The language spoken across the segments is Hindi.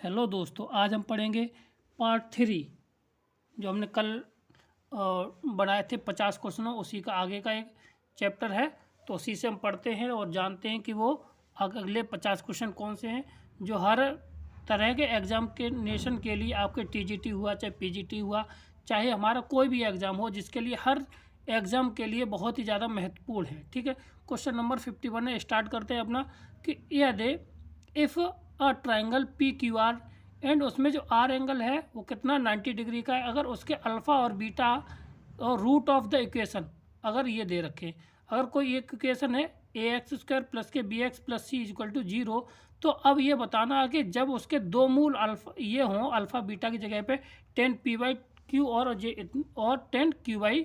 हेलो दोस्तों, आज हम पढ़ेंगे पार्ट 3 जो हमने कल बनाए थे 50 क्वेश्चनों, उसी का आगे का एक चैप्टर है। तो उसी से हम पढ़ते हैं और जानते हैं कि वो अगले 50 क्वेश्चन कौन से हैं जो हर तरह के एग्ज़ाम के नेशन के लिए, आपके टीजीटी हुआ चाहे पीजीटी हुआ, चाहे हमारा कोई भी एग्ज़ाम हो, जिसके लिए हर एग्ज़ाम के लिए बहुत ही ज़्यादा महत्वपूर्ण है। ठीक है, क्वेश्चन नंबर 51 है। स्टार्ट करते हैं अपना कि यह they if a triangle P Q R and उसमें जो आर एंगल है वो कितना 90 डिग्री का है। अगर उसके अल्फ़ा और बीटा और रूट ऑफ द इक्वेशन अगर ये दे रखे, अगर कोई एक इक्वेशन है ए एक्स स्क्वायर प्लस के B X plus C equal to 0, तो अब ये बताना है कि जब उसके दो मूल अल्फा ये हों, अल्फ़ा बीटा की जगह पे 10 पी बाई क्यू और 10 क्यू बाई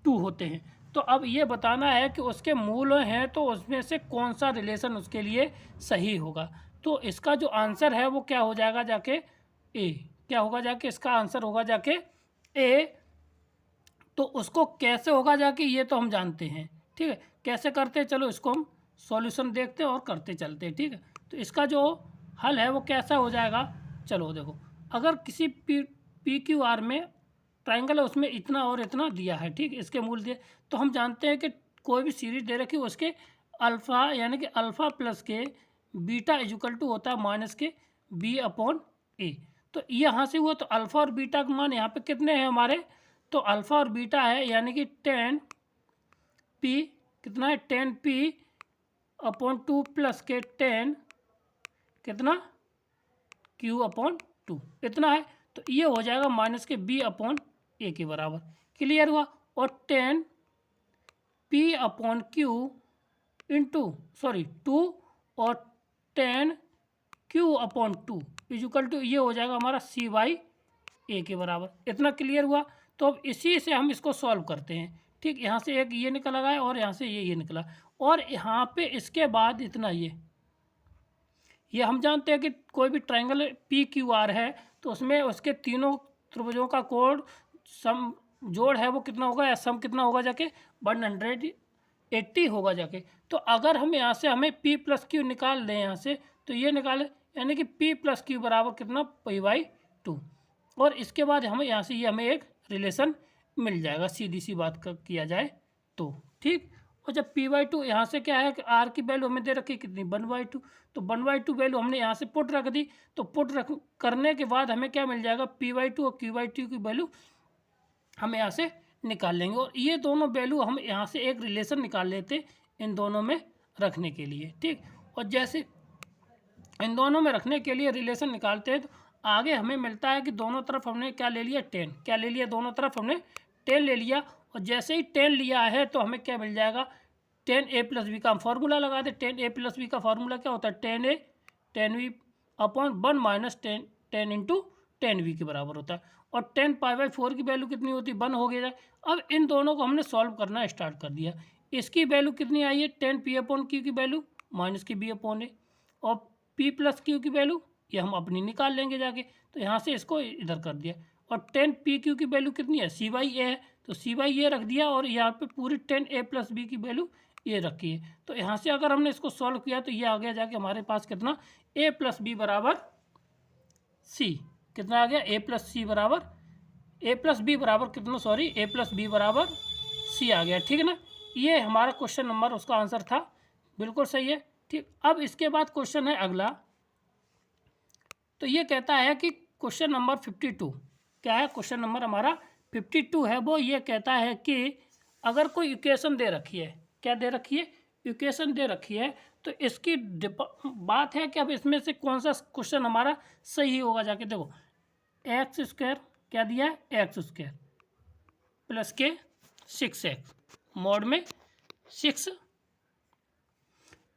2 होते हैं, तो अब ये बताना है कि उसके मूल हैं तो उसमें से कौन सा रिलेशन उसके लिए सही होगा। तो इसका जो आंसर है वो क्या हो जाएगा जाके ए, क्या होगा जाके इसका आंसर होगा जाके ए। तो उसको कैसे होगा जाके ये तो हम जानते हैं। ठीक है, कैसे करते हैं, चलो इसको हम सॉल्यूशन देखते हैं और करते चलते हैं। ठीक है, तो इसका जो हल है वो कैसा हो जाएगा, चलो देखो। अगर किसी पी क्यू आर में ट्राइंगल है, उसमें इतना और इतना दिया है, ठीक है, इसके मूल दिए, तो हम जानते हैं कि कोई भी सीरीज दे रखी उसके अल्फ़ा यानी कि अल्फ़ा प्लस के बीटा इजुकल टू होता है माइनस के बी अपॉन ए। तो यहाँ से हुआ, तो अल्फ़ा और बीटा का मान यहाँ पे कितने हैं हमारे, तो अल्फ़ा और बीटा है यानी कि 10 पी, कितना है 10 पी अपॉन 2 प्लस के 10 कितना क्यू अपॉन 2 इतना है। तो ये हो जाएगा माइनस के बी अपॉन ए के बराबर। क्लियर हुआ। और 10 पी अपॉन क्यू इंटू 2 और 10 क्यू अपॉन 2 इजुकल टू ये हो जाएगा हमारा सी बाई ए के बराबर। इतना क्लियर हुआ। तो अब इसी से हम इसको सॉल्व करते हैं। ठीक, यहाँ से एक ये निकल आया और यहाँ से ये निकला, और यहाँ पे इसके बाद इतना ये हम जानते हैं कि कोई भी ट्रायंगल पी क्यू आर है तो उसमें उसके तीनों त्रिभुजों का कोण सम जोड़ है वो कितना होगा, या सम कितना होगा जाके 180 होगा जाके। तो अगर हम यहाँ से हमें पी प्लस क्यू निकाल लें यहाँ से, तो ये निकाले यानी कि पी प्लस क्यू बराबर कितना पी बाई 2, और इसके बाद हमें यहाँ से ये हमें एक रिलेशन मिल जाएगा, सीधी सी बात किया जाए तो। ठीक, और जब पी बाई 2 यहाँ से क्या है कि आर की वैल्यू हमें दे रखी कितनी 1/2, तो 1/2 वैल्यू हमने यहाँ से पुट रख दी। तो पुट रख करने के बाद हमें क्या मिल जाएगा, पी बाई 2 और क्यू बाई 2 की वैल्यू हम यहाँ से निकाल लेंगे, और ये दोनों वैल्यू हम यहाँ से एक रिलेशन निकाल लेते इन दोनों में रखने के लिए। ठीक, और जैसे इन दोनों में रखने के लिए रिलेशन निकालते हैं तो आगे हमें मिलता है कि दोनों तरफ हमने क्या ले लिया 10, क्या ले लिया, दोनों तरफ हमने 10 ले लिया। और जैसे ही 10 लिया है तो हमें क्या मिल जाएगा, 10a प्लस बी का हम फार्मूला लगा दे। 10a प्लस बी का फार्मूला क्या होता है, 10a 10v upon 1 minus 10 into 10v के बराबर होता है। और 10 पाई बाई 4 की वैल्यू कितनी होती है, 1 हो गया। अब इन दोनों को हमने सॉल्व करना स्टार्ट कर दिया। इसकी वैल्यू कितनी आई है, 10 पी अपॉन क्यू की वैल्यू माइनस की बी अपॉन ए, और पी प्लस क्यू की वैल्यू ये हम अपनी निकाल लेंगे जाके। तो यहाँ से इसको इधर कर दिया, और 10 पी क्यू की वैल्यू कितनी है, सी बाई ए है, तो सी बाई ए रख दिया, और यहाँ पे पूरी 10 ए प्लस बी की वैल्यू ये रखी है। तो यहाँ से अगर हमने इसको सॉल्व किया तो ये आ गया जाके हमारे पास कितना, ए प्लस बी बराबर सी, कितना आ गया, ए प्लस सी बराबर ए प्लस बी बराबर कितना, सॉरी ए प्लस बी बराबर सी आ गया। ठीक है ना, ये हमारा क्वेश्चन नंबर उसका आंसर था, बिल्कुल सही है। ठीक, अब इसके बाद क्वेश्चन है अगला। तो ये कहता है कि क्वेश्चन नंबर 52 क्या है, क्वेश्चन नंबर हमारा 52 है। वो ये कहता है कि अगर कोई इक्वेशन दे रखी है, क्या दे रखी है, इक्वेशन दे रखी है, तो इसकी बात है कि अब इसमें से कौन सा क्वेश्चन हमारा सही होगा जाके। देखो, एक्स स्क्वायर क्या दिया है, एक्स स्क्वायर प्लस के 6x मॉड में 6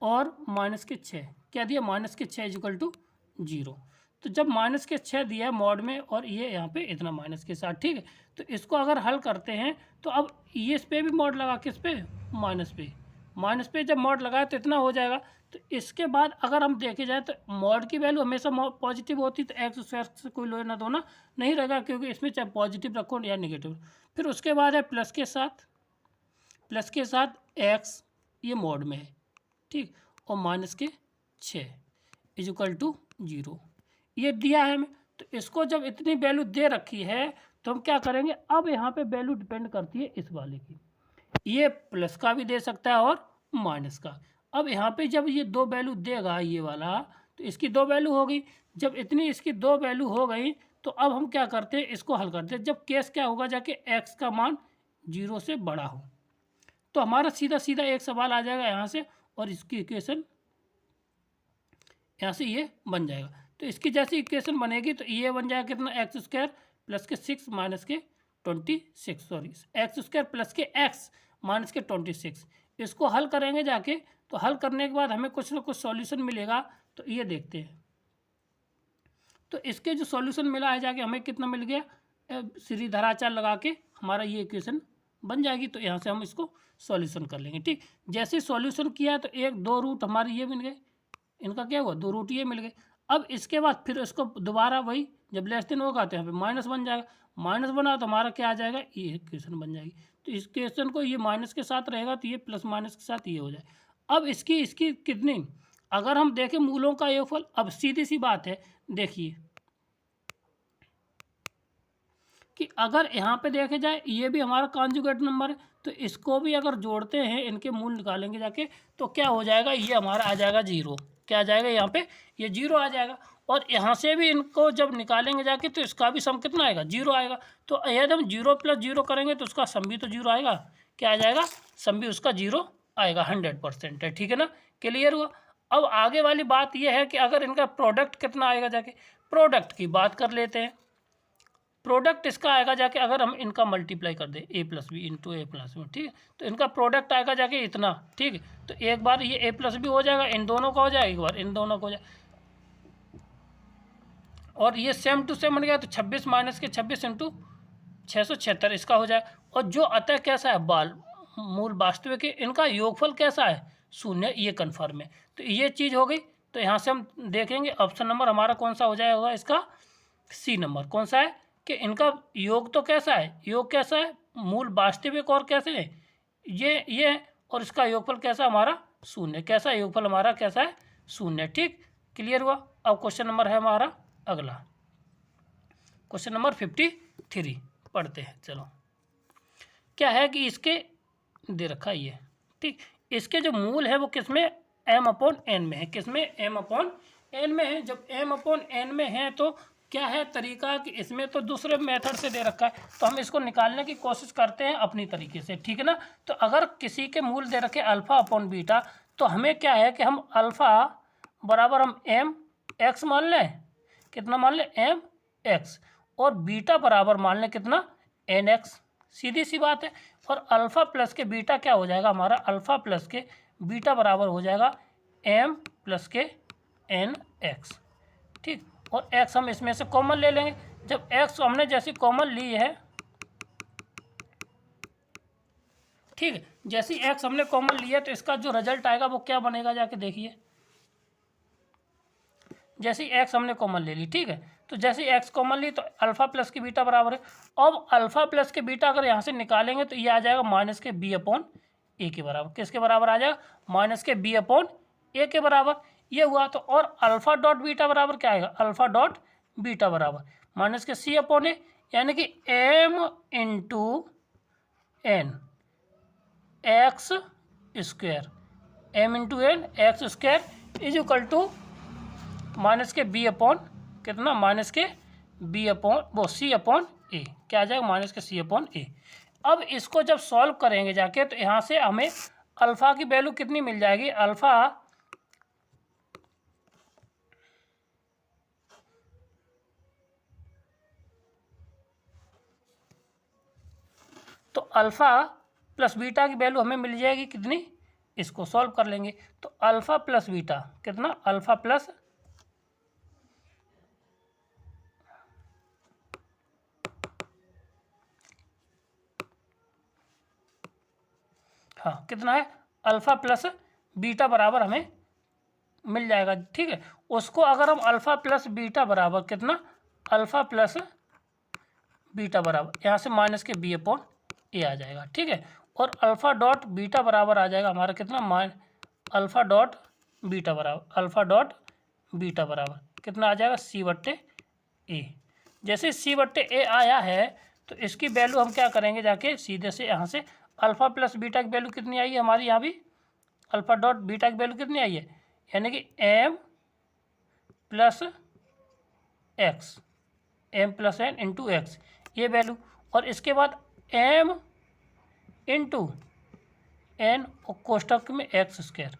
और माइनस के 6 क्या दिया, माइनस के 6 इक्वल टू 0। तो जब माइनस के 6 दिया है मॉड में, और ये यहाँ पे इतना माइनस के साथ, ठीक है, तो इसको अगर हल करते हैं तो अब ये इस पर भी मॉड लगा, किस पे, माइनस पे जब मॉड लगाए तो इतना हो जाएगा। तो इसके बाद अगर हम देखे जाए तो मॉड की वैल्यू हमेशा पॉजिटिव होती, तो एक्स स्क्वायर से कोई लेना देना नहीं रहेगा, क्योंकि इसमें चाहे पॉजिटिव रखो या निगेटिव। फिर उसके बाद है प्लस के साथ एक्स ये मॉड में है, ठीक, और माइनस के 6 इक्वल टू 0। ये दिया है हमें, तो इसको जब इतनी वैल्यू दे रखी है तो हम क्या करेंगे, अब यहाँ पे वैल्यू डिपेंड करती है इस वाले की, ये प्लस का भी दे सकता है और माइनस का। अब यहाँ पे जब ये दो वैल्यू देगा ये वाला, तो इसकी दो वैल्यू हो गई। जब इतनी इसकी दो वैल्यू हो गई तो अब हम क्या करते हैं, इसको हल करते हैं। जब केस क्या होगा, जाके एक्स का मान 0 से बड़ा हो, तो हमारा सीधा सीधा एक सवाल आ जाएगा यहाँ से, और इसकी इक्वेशन यहाँ से ये बन जाएगा। तो इसकी जैसी इक्वेशन बनेगी तो ये बन जाएगा कितना, एक्स स्क्वायर प्लस के 6 माइनस के 26, सॉरी एक्स स्क्वायर प्लस के एक्स माइनस के 26। इसको हल करेंगे जाके, तो हल करने के बाद हमें कुछ ना कुछ सॉल्यूशन मिलेगा। तो ये देखते हैं, तो इसके जो सॉल्यूशन मिला है जाके हमें कितना मिल गया, सीरीधराचार लगा के हमारा ये इक्वेशन बन जाएगी। तो यहाँ से हम इसको सॉल्यूशन कर लेंगे। ठीक, जैसे सॉल्यूशन किया तो एक दो रूट हमारे ये मिल गए, इनका क्या हुआ, दो रूट ये मिल गए। अब इसके बाद फिर इसको दोबारा वही, जब लेस देन होगा तो यहाँ पे माइनस बन जाएगा, माइनस बना तो हमारा क्या आ जाएगा, ये इक्वेशन बन जाएगी। तो इस इक्वेशन को ये माइनस के साथ रहेगा तो ये प्लस माइनस के साथ ये हो जाए। अब इसकी कितनी, अगर हम देखें मूलों का योगफल, अब सीधी सी बात है, देखिए कि अगर यहाँ पे देखे जाए ये भी हमारा कॉन्जुगेट नंबर है, तो इसको भी अगर जोड़ते हैं, इनके मूल निकालेंगे जाके, तो क्या हो जाएगा, ये हमारा आ जाएगा 0। क्या आ जाएगा यहाँ पे, ये 0 आ जाएगा। और यहाँ से भी इनको जब निकालेंगे जाके तो इसका भी सम कितना आएगा, 0 आएगा। तो यदि हम 0 + 0 करेंगे तो उसका सम भी तो 0 आएगा। क्या आ जाएगा, सम भी उसका 0 आएगा, 100% है। ठीक है ना, क्लियर हुआ। अब आगे वाली बात यह है कि अगर इनका प्रोडक्ट कितना आएगा, जाके प्रोडक्ट की बात कर लेते हैं। प्रोडक्ट इसका आएगा जाके, अगर हम इनका मल्टीप्लाई कर दें a + b × a + b, ठीक है, तो इनका प्रोडक्ट आएगा जाके इतना। ठीक है, तो एक बार ये a + b हो जाएगा, इन दोनों का हो जाएगा, एक बार इन दोनों का हो जाएगा, और ये सेम टू सेम बन गया। तो 26 माइनस के 26 × 676 इसका हो जाए। और जो अतः कैसा है, बाल मूल वास्तविक है, इनका योगफल कैसा है, 0, ये कन्फर्म है। तो ये चीज़ हो गई। तो यहाँ से हम देखेंगे ऑप्शन नंबर हमारा कौन सा हो जाएगा, इसका सी नंबर कौन सा है, कि इनका योग तो कैसा है, योग कैसा है, मूल वास्तविक और कैसे है, ये है, और इसका योगफल कैसा हमारा 0, कैसा योगफल हमारा कैसा है, 0। ठीक, क्लियर हुआ। अब क्वेश्चन नंबर है हमारा अगला, क्वेश्चन नंबर 53 पढ़ते हैं। चलो, क्या है कि इसके दे रखा ये, ठीक, इसके जो मूल है वो किसमें, m/n में है, किसमें, m/n में है। जब m/n में है तो क्या है तरीका, कि इसमें तो दूसरे मेथड से दे रखा है, तो हम इसको निकालने की कोशिश करते हैं अपनी तरीके से। ठीक है ना, तो अगर किसी के मूल दे रखे α/β, तो हमें क्या है कि हम अल्फ़ा बराबर हम mx मान लें, कितना मान लें, mx, और बीटा बराबर मान लें कितना, nx। सीधी सी बात है। और अल्फ़ा प्लस के बीटा क्या हो जाएगा हमारा, अल्फ़ा प्लस के बीटा बराबर हो जाएगा m + के nx। ठीक, और x हम इसमें से कॉमन ले लेंगे। जब x हमने जैसी कॉमन ली है, ठीक है, जैसी x हमने कॉमन ली है, तो इसका जो रिजल्ट आएगा वो क्या बनेगा, जाके देखिए। जैसी x हमने कॉमन ले ली, ठीक है, तो जैसे x कॉमन ली तो अल्फ़ा प्लस के बीटा बराबर है। अब अल्फ़ा प्लस के बीटा अगर यहाँ से निकालेंगे तो ये आ जाएगा -b/a के बराबर। किसके बराबर आ जाएगा, -b/a के बराबर। ये हुआ तो, और अल्फ़ा डॉट बीटा बराबर क्या आएगा, अल्फ़ा डॉट बीटा बराबर -c/a, यानी कि m × n x square, m × n x square is equal to minus के कितना, वो c/a, क्या आ जाएगा, -c/a। अब इसको जब सॉल्व करेंगे जाके, तो यहाँ से हमें अल्फ़ा की वैल्यू कितनी मिल जाएगी, अल्फ़ा तो अल्फ़ा प्लस बीटा की वैल्यू हमें मिल जाएगी कितनी, इसको सॉल्व कर लेंगे तो अल्फ़ा प्लस बीटा कितना, अल्फ़ा प्लस, हाँ कितना है, अल्फ़ा प्लस बीटा बराबर हमें मिल जाएगा। ठीक है, उसको अगर हम अल्फ़ा प्लस बीटा बराबर कितना, अल्फ़ा प्लस बीटा बराबर यहाँ से -b/a आ जाएगा। ठीक है, और अल्फ़ा डॉट बीटा बराबर आ जाएगा हमारा कितना, अल्फ़ा डॉट बीटा बराबर कितना आ जाएगा C/A। जैसे C/A आया है तो इसकी वैल्यू हम क्या करेंगे, जाके सीधे से यहाँ से अल्फ़ा प्लस बीटा की वैल्यू कितनी आई है हमारी, यहाँ भी अल्फ़ा डॉट बीटा की वैल्यू कितनी आई है, यानी कि m plus x, m plus n into x, ये वैल्यू। और इसके बाद m इंटू n और कोष्टक में x²।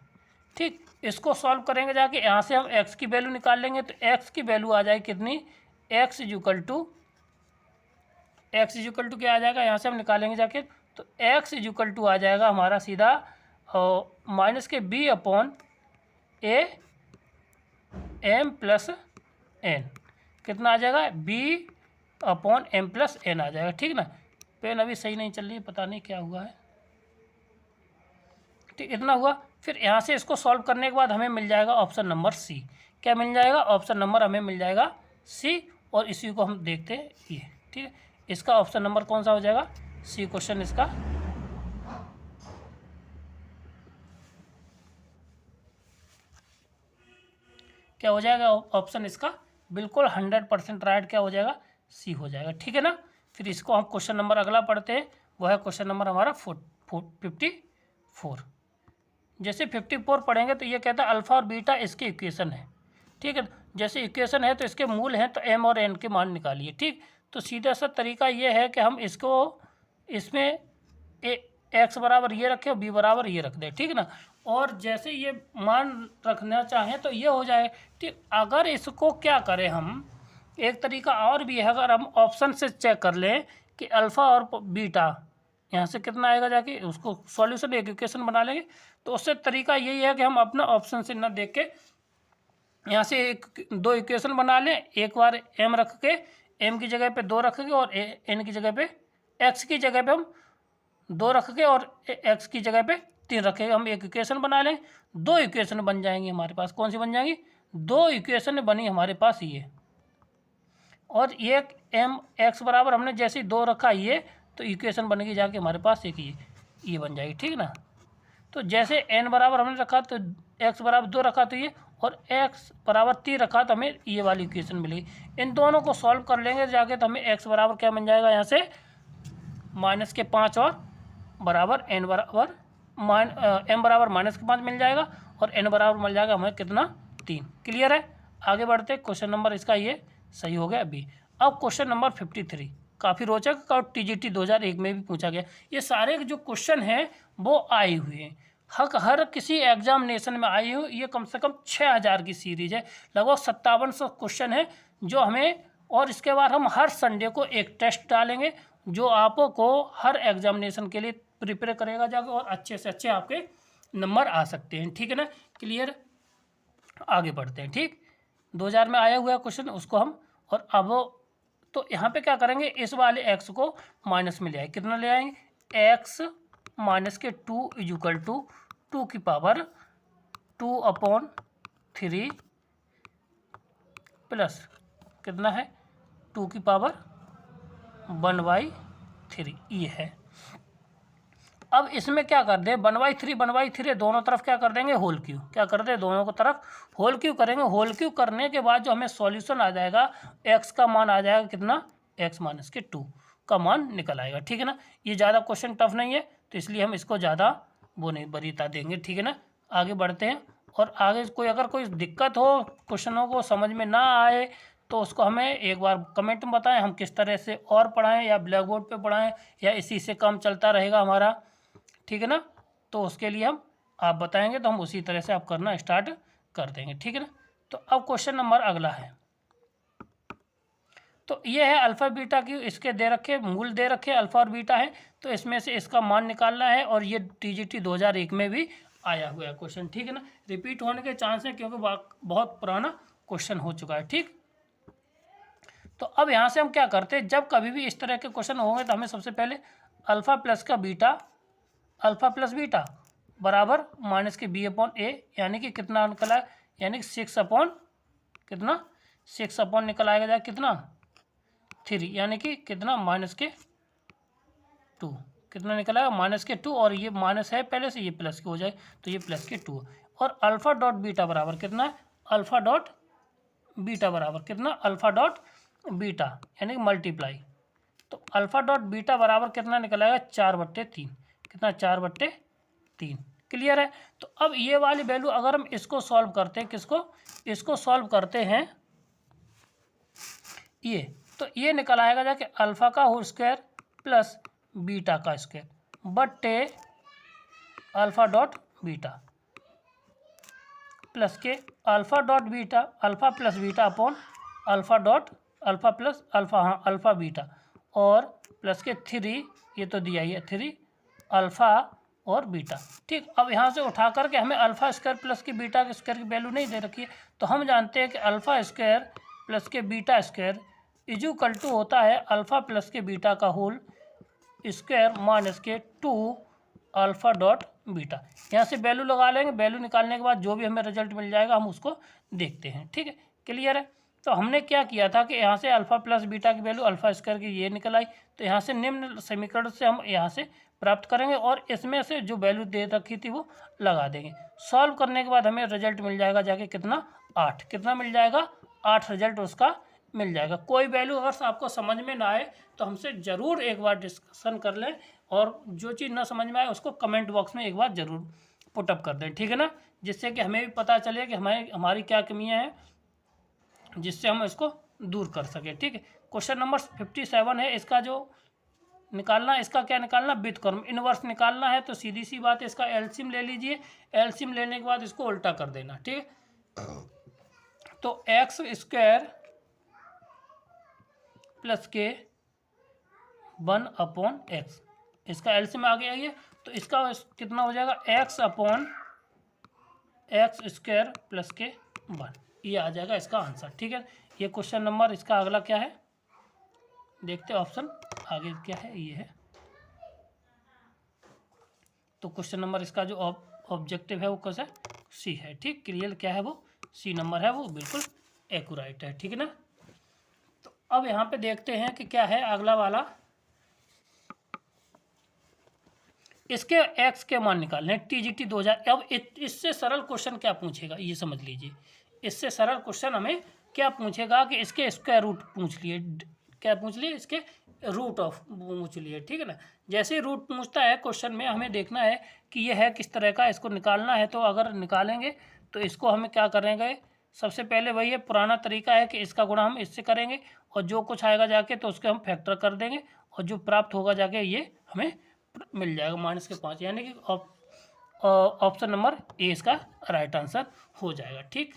ठीक, इसको सॉल्व करेंगे जाके, यहाँ से हम x की वैल्यू निकाल लेंगे तो x की वैल्यू आ जाएगी कितनी, x इक्वल टू क्या आ जाएगा, यहाँ से हम निकालेंगे जाके तो x इक्वल टू आ जाएगा हमारा सीधा माइनस के b/a m प्लस n, कितना आ जाएगा b/m प्लस n आ जाएगा। ठीक ना, पेन अभी सही नहीं चल रही है, पता नहीं क्या हुआ है। ठीक, इतना हुआ। फिर यहाँ से इसको सॉल्व करने के बाद हमें मिल जाएगा ऑप्शन नंबर सी। क्या मिल जाएगा, ऑप्शन नंबर हमें मिल जाएगा सी। और इसी को हम देखते हैं ये। ठीक है, इसका ऑप्शन नंबर कौन सा हो जाएगा, सी क्वेश्चन इसका। क्या हो जाएगा ऑप्शन इसका, बिल्कुल 100% राइट क्या हो जाएगा, सी हो जाएगा। ठीक है ना। फिर इसको हम क्वेश्चन नंबर अगला पढ़ते हैं, वो है क्वेश्चन नंबर हमारा 54। जैसे 54 पढ़ेंगे तो ये कहता है अल्फ़ा और बीटा इसकी इक्वेशन है। ठीक है, जैसे इक्वेशन है तो इसके मूल हैं तो m और n के मान निकालिए। ठीक, तो सीधा सा तरीका ये है कि हम इसको इसमें x बराबर ये रखें और b बराबर ये रख दें। ठीक ना, और जैसे ये मान रखना चाहें तो ये हो जाए। ठीक, अगर इसको क्या करें हम, एक तरीका और भी है, अगर हम ऑप्शन से चेक कर लें कि अल्फ़ा और बीटा यहाँ से कितना आएगा, जाके उसको सॉल्यूशन एक इक्वेशन बना लेंगे। तो उससे तरीका यही है कि हम अपना ऑप्शन से ना देख के यहाँ से दो इक्वेशन बना लें, एक बार m रख के, m की जगह पे 2 रख के और n की जगह पे, x की जगह पे हम 2 रख के और x की जगह पे 3 रखेंगे, हम एक इक्वेशन बना लें। 2 इक्वेशन बन जाएंगी हमारे पास। कौन सी बन जाएंगी, 2 इक्वेशन बनी हमारे पास ये। और ये m x बराबर हमने जैसे ही 2 रखा ये, तो इक्वेशन बनेगी जाके हमारे पास एक ये बन जाएगी। ठीक ना, तो जैसे n बराबर हमने रखा तो x बराबर 2 रखा तो ये, और x बराबर 3 रखा तो हमें ये वाली इक्वेशन मिलेगी। इन दोनों को सॉल्व कर लेंगे जाके तो हमें x बराबर क्या मिल जाएगा, यहाँ से -5 और बराबर n बराबर m बराबर -5 मिल जाएगा और n बराबर मिल जाएगा हमें कितना, 3। क्लियर है। आगे बढ़ते, क्वेश्चन नंबर इसका ये सही हो गया अभी। अब क्वेश्चन नंबर 53 काफ़ी रोचक और TGT 2001 में भी पूछा गया। ये सारे जो क्वेश्चन हैं वो आए हुए हैं, हर किसी एग्जामिनेशन में आए हुए। ये कम से कम 6000 की सीरीज है, लगभग 5700 क्वेश्चन है जो हमें। और इसके बाद हम हर संडे को एक टेस्ट डालेंगे जो आपको हर एग्जामिनेशन के लिए प्रिपेयर करेगा जाकर, और अच्छे से अच्छे आपके नंबर आ सकते हैं। ठीक है ना, क्लियर। आगे बढ़ते हैं। ठीक, 2000 में आया हुआ क्वेश्चन उसको हम, और अब तो यहाँ पे क्या करेंगे, इस वाले x को माइनस में ले आएंगे। कितना ले आएंगे, x माइनस के 2 इक्वल टू 2 की पावर 2/3 प्लस कितना है 2 की पावर 1/3 ये है। अब इसमें क्या कर दे, 1/3 दोनों तरफ क्या कर देंगे, होल क्यू। क्या कर दे, दोनों को तरफ होल क्यू करेंगे। होल क्यू करने के बाद जो हमें सॉल्यूशन आ जाएगा, x का मान आ जाएगा कितना, x माइनस के 2 का मान निकल आएगा। ठीक है ना, ये ज़्यादा क्वेश्चन टफ नहीं है तो इसलिए हम इसको ज़्यादा वो नहीं बरीता देंगे। ठीक है ना, आगे बढ़ते हैं। और आगे अगर कोई दिक्कत हो, क्वेश्चनों को समझ में ना आए तो उसको हमें एक बार कमेंट में बताएं, हम किस तरह से और पढ़ाएं, या ब्लैक बोर्ड पर पढ़ाएं, या इसी से काम चलता रहेगा हमारा। ठीक है ना, तो उसके लिए हम आप बताएंगे तो हम उसी तरह से आप करना स्टार्ट कर देंगे। ठीक है ना, तो अब क्वेश्चन नंबर अगला है। तो ये है अल्फ़ा बीटा की, इसके दे रखे मूल दे रखे अल्फ़ा और बीटा है, तो इसमें से इसका मान निकालना है। और ये TGT 2001 में भी आया हुआ है क्वेश्चन। ठीक है ना, रिपीट होने के चांस है क्योंकि बहुत पुराना क्वेश्चन हो चुका है। ठीक, तो अब यहाँ से हम क्या करते हैं, जब कभी भी इस तरह के क्वेश्चन होंगे तो हमें सबसे पहले अल्फ़ा प्लस का बीटा, अल्फ़ा प्लस बीटा बराबर माइनस के b/a, यानी कि कितना निकला है, यानी कि 6 कितना 6 निकल आएगा जाए कितना 3, यानी कि कितना -2 कितना निकल आएगा -2। और ये माइनस है पहले से, ये प्लस के हो जाए तो ये +2। और अल्फ़ा डॉट बीटा बराबर कितना है, अल्फ़ा डॉट बीटा बराबर कितना, अल्फ़ा डॉट बीटा यानी कि मल्टीप्लाई, तो अल्फ़ा डॉट बीटा बराबर कितना निकल आएगा 4/3, कितना 4/3। क्लियर है। तो अब ये वाली वैल्यू अगर हम इसको सॉल्व करते हैं, किसको, इसको सॉल्व करते हैं ये, तो ये निकल आएगा जाके अल्फ़ा का होल स्क्वायर प्लस बीटा का स्क्वायर बट्टे अल्फ़ा डॉट बीटा प्लस के alpha dot beta, alpha plus beta upon alpha dot alpha plus alpha, हाँ अल्फ़ा बीटा, और प्लस के 3, ये तो दिया ही है 3 अल्फ़ा और बीटा। ठीक, अब यहाँ से उठा करके हमें अल्फ़ा स्क्वायर प्लस की बीटा के स्क्वायर की वैल्यू नहीं दे रखी है, तो हम जानते हैं कि अल्फ़ा स्क्वायर प्लस के बीटा स्क्वायर इक्वल टू होता है अल्फ़ा प्लस के बीटा का होल स्क्वायर माइनस के 2 अल्फ़ा डॉट बीटा। यहाँ से वैल्यू लगा लेंगे, वैल्यू निकालने के बाद जो भी हमें रिजल्ट मिल जाएगा हम उसको देखते हैं। ठीक है, क्लियर है। तो हमने क्या किया था कि यहाँ से अल्फ़ा प्लस बीटा की वैल्यू अल्फ़ा स्क्वायर की ये निकल आई, तो यहाँ से निम्न समीकरण से हम यहाँ से प्राप्त करेंगे और इसमें से जो वैल्यू दे रखी थी वो लगा देंगे। सॉल्व करने के बाद हमें रिजल्ट मिल जाएगा जाके कितना, 8, कितना मिल जाएगा, 8 रिजल्ट उसका मिल जाएगा। कोई वैल्यू अगर आपको समझ में ना आए तो हमसे ज़रूर एक बार डिस्कशन कर लें, और जो चीज़ ना समझ में आए उसको कमेंट बॉक्स में एक बार ज़रूर पुटअप कर दें, ठीक है ना, जिससे कि हमें भी पता चले कि हमारी क्या कमियां हैं, जिससे हम इसको दूर कर सकें। ठीक है, क्वेश्चन नंबर 57 है, इसका जो निकालना, इसका क्या निकालना, व्युत्क्रम इनवर्स निकालना है। तो सीधी सी बात है, इसका एलसीएम ले लीजिए, एलसीएम लेने के बाद इसको उल्टा कर देना। ठीक है, तो एक्स स्क्वायर प्लस के 1/x, इसका एलसीएम आगे आइए, तो इसका कितना हो जाएगा, x upon x square plus के 1, ये आ जाएगा इसका आंसर। ठीक है, ये क्वेश्चन नंबर, इसका अगला क्या है देखते हैं, ऑप्शन आगे क्या है, ये है। तो क्वेश्चन नंबर इसका जो ऑब्जेक्टिव है वो कैसा है, सी है। ठीक, क्लियर, क्या है वो, सी नंबर है, वो बिल्कुल एक्यूरेट है। ठीक है ना। तो अब यहाँ पे देखते हैं कि क्या है अगला वाला, इसके x के मान निकालने, TGT 2000। अब इससे सरल क्वेश्चन क्या पूछेगा ये समझ लीजिए, इससे सरल क्वेश्चन हमें क्या पूछेगा कि इसके स्क्वायर रूट पूछ लिए, क्या पूछ लिए, इसके रूट ऑफ पूछ लिए। ठीक है ना, जैसे रूट पूछता है क्वेश्चन में, हमें देखना है कि ये है किस तरह का, इसको निकालना है। तो अगर निकालेंगे तो इसको हमें क्या करेंगे, सबसे पहले वही है पुराना तरीका है कि इसका गुणा हम इससे करेंगे, और जो कुछ आएगा जाके तो उसके हम फैक्टर कर देंगे, और जो प्राप्त होगा जाके ये हमें मिल जाएगा -5, यानी कि ऑप्शन नंबर ए इसका राइट आंसर हो जाएगा। ठीक,